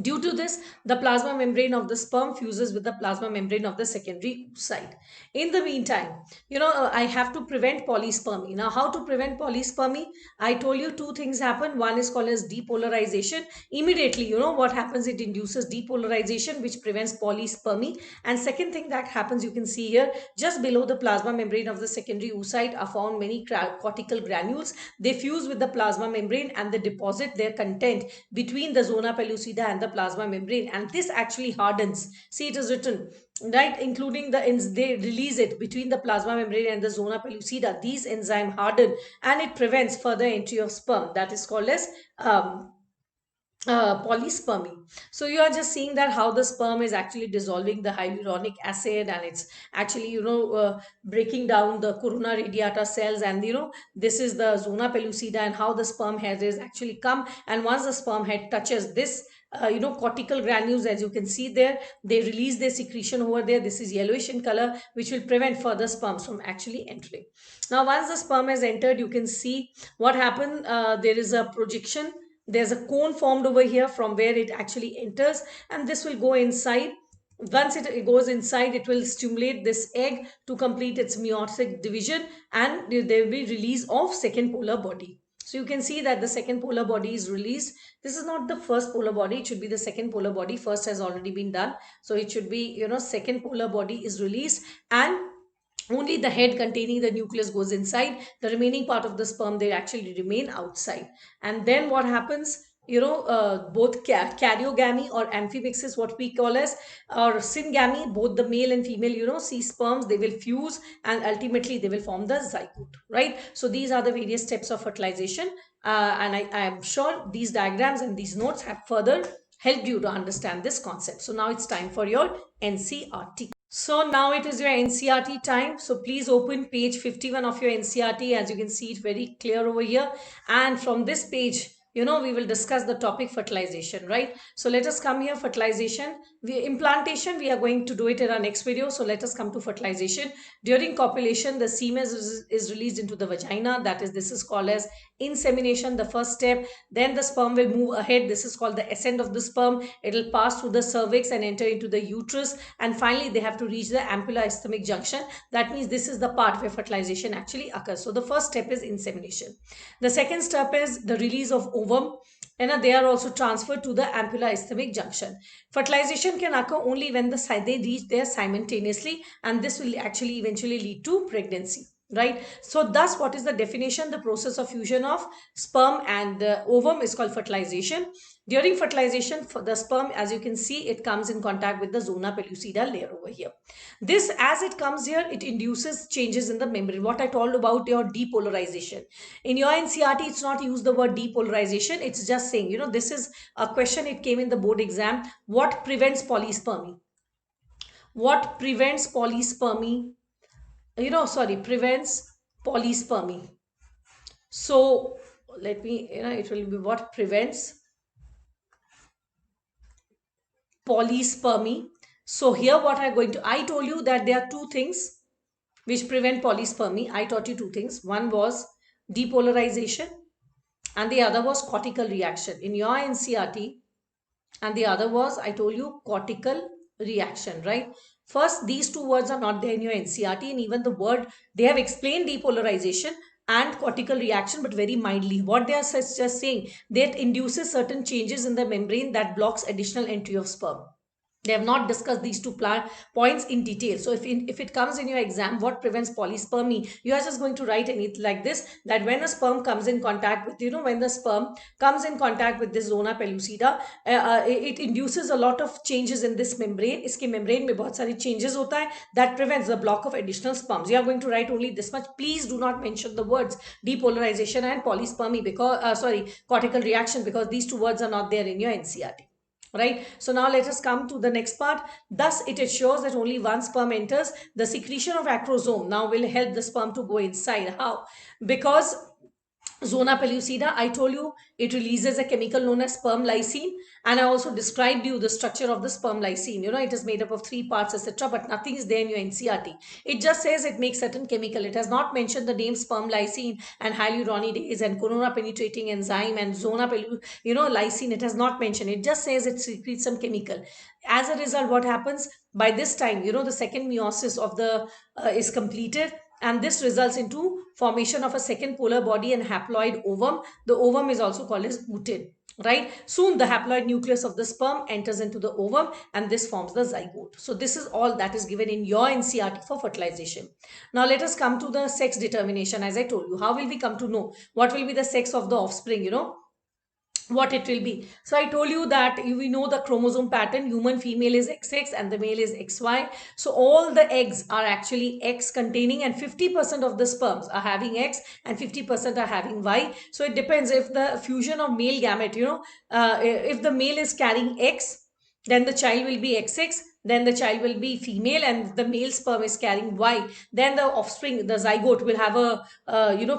Due to this, the plasma membrane of the sperm fuses with the plasma membrane of the secondary oocyte. In the meantime, I have to prevent polyspermy. Now, how to prevent polyspermy? I told you two things happen. One is called as depolarization. Immediately, what happens? It induces depolarization, which prevents polyspermy. And second thing that happens, you can see here, just below the plasma membrane of the secondary oocyte are found many cortical granules. They fuse with the plasma membrane and they deposit their content between the zona pellucida and the plasma membrane, and this actually hardens. See, it is written, right, including they release it between the plasma membrane and the zona pellucida. These enzyme harden and it prevents further entry of sperm. That is called as polyspermy. So you are just seeing that how the sperm is actually dissolving the hyaluronic acid, and it's actually breaking down the corona radiata cells, and this is the zona pellucida, and how the sperm head is actually come, and once the sperm head touches this cortical granules, as you can see there, they release their secretion over there. This is yellowish in color, which will prevent further sperms from actually entering. Now once the sperm has entered, you can see what happened. There is a projection, there's a cone formed over here from where it actually enters, and this will go inside. Once it goes inside, it will stimulate this egg to complete its meiotic division, and there will be release of second polar body. So you can see that the second polar body is released. This is not the first polar body, it should be the second polar body. First has already been done, so it should be second polar body is released, and only the head containing the nucleus goes inside. The remaining part of the sperm, they actually remain outside. And then what happens, both karyogamy or amphimixis, what we call as, or syngamy, both the male and female sea sperms, they will fuse and ultimately they will form the zygote, right? So these are the various steps of fertilization, and I am sure these diagrams and these notes have further helped you to understand this concept. So now it's time for your NCERT. So now it is your NCERT time. So please open page 51 of your NCERT. As you can see, it very clear over here. And from this page, we will discuss the topic fertilization, right? So let us come here, fertilization. Implantation, we are going to do it in our next video. So let us come to fertilization. During copulation, the semen is released into the vagina. This is called as insemination, the first step. Then the sperm will move ahead. This is called the ascent of the sperm. It will pass through the cervix and enter into the uterus. And finally, they have to reach the ampulla isthmic junction. That means this is the part where fertilization actually occurs. So the first step is insemination. The second step is the release of ovum, and they are also transferred to the ampulla isthmic junction. Fertilization can occur only when they reach there simultaneously, and this will actually eventually lead to pregnancy, right? So thus, what is the definition? The process of fusion of sperm and ovum is called fertilization. During fertilization, for the sperm, as you can see, it comes in contact with the zona pellucida layer over here. This, as it comes here, it induces changes in the membrane. What I told about your depolarization. In your NCERT, it's not used the word depolarization. It's just saying, this is a question, it came in the board exam. What prevents polyspermy? What prevents polyspermy? Prevents polyspermy. So let me, it will be what prevents polyspermy. So here what I'm going to, I told you that there are two things which prevent polyspermy. I taught you two things. One was depolarization and the other was cortical reaction in your NCRT, and the other was, I told you, cortical reaction, right? First, these two words are not there in your NCRT, and even the word, they have explained depolarization and cortical reaction, but very mildly. What they are just saying, that induces certain changes in the membrane that blocks additional entry of sperm. They have not discussed these two points in detail. So if it comes in your exam, what prevents polyspermy, you are just going to write anything like this, that when a sperm comes in contact with, when the sperm comes in contact with this zona pellucida, it induces a lot of changes in this membrane. Iske membrane mein bahut sari changes hota hai that prevents the block of additional sperms. You are going to write only this much. Please do not mention the words depolarization and polyspermy, because cortical reaction, because these two words are not there in your NCRT. Right. So now let us come to the next part. Thus, it ensures that only one sperm enters. The secretion of acrosome now will help the sperm to go inside. How? Because zona pellucida, I told you, it releases a chemical known as sperm lysine, and I also described you the structure of the sperm lysine. It is made up of 3 parts, etc., but nothing is there in your NCRT. It just says it makes certain chemical. It has not mentioned the name sperm lysine and hyaluronidase and corona penetrating enzyme and zona lysine. It has not mentioned. It just says it secretes some chemical. As a result, what happens by this time, the second meiosis of the is completed, and this results into formation of a second polar body and haploid ovum. The ovum is also called as ooted. Right. Soon the haploid nucleus of the sperm enters into the ovum, and this forms the zygote. So this is all that is given in your NCRT for fertilization. Now let us come to the sex determination. As I told you, how will we come to know what will be the sex of the offspring? What it will be. So I told you that we know the chromosome pattern. Human female is XX and the male is XY. So all the eggs are actually X containing, and 50% of the sperms are having X and 50% are having Y. So it depends if the fusion of male gamete, if the male is carrying X, then the child will be XX, then the child will be female, and the male sperm is carrying Y, then the offspring, the zygote, will have a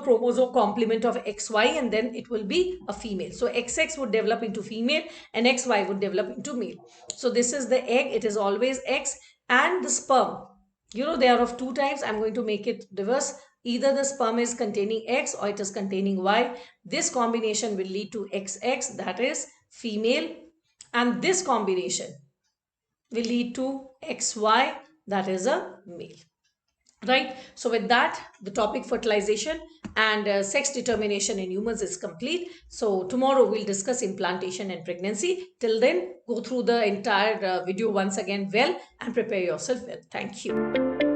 chromosome complement of XY, and then it will be a female. So XX would develop into female and XY would develop into male. So this is the egg, it is always X. And the sperm, they are of two types. I'm going to make it reverse. Either the sperm is containing X or it is containing Y. This combination will lead to XX, that is female, and this combination will lead to XY, that is a male. Right. So with that, the topic fertilization and sex determination in humans is complete. So tomorrow we'll discuss implantation and pregnancy. Till then, go through the entire video once again well and prepare yourself well. Thank you.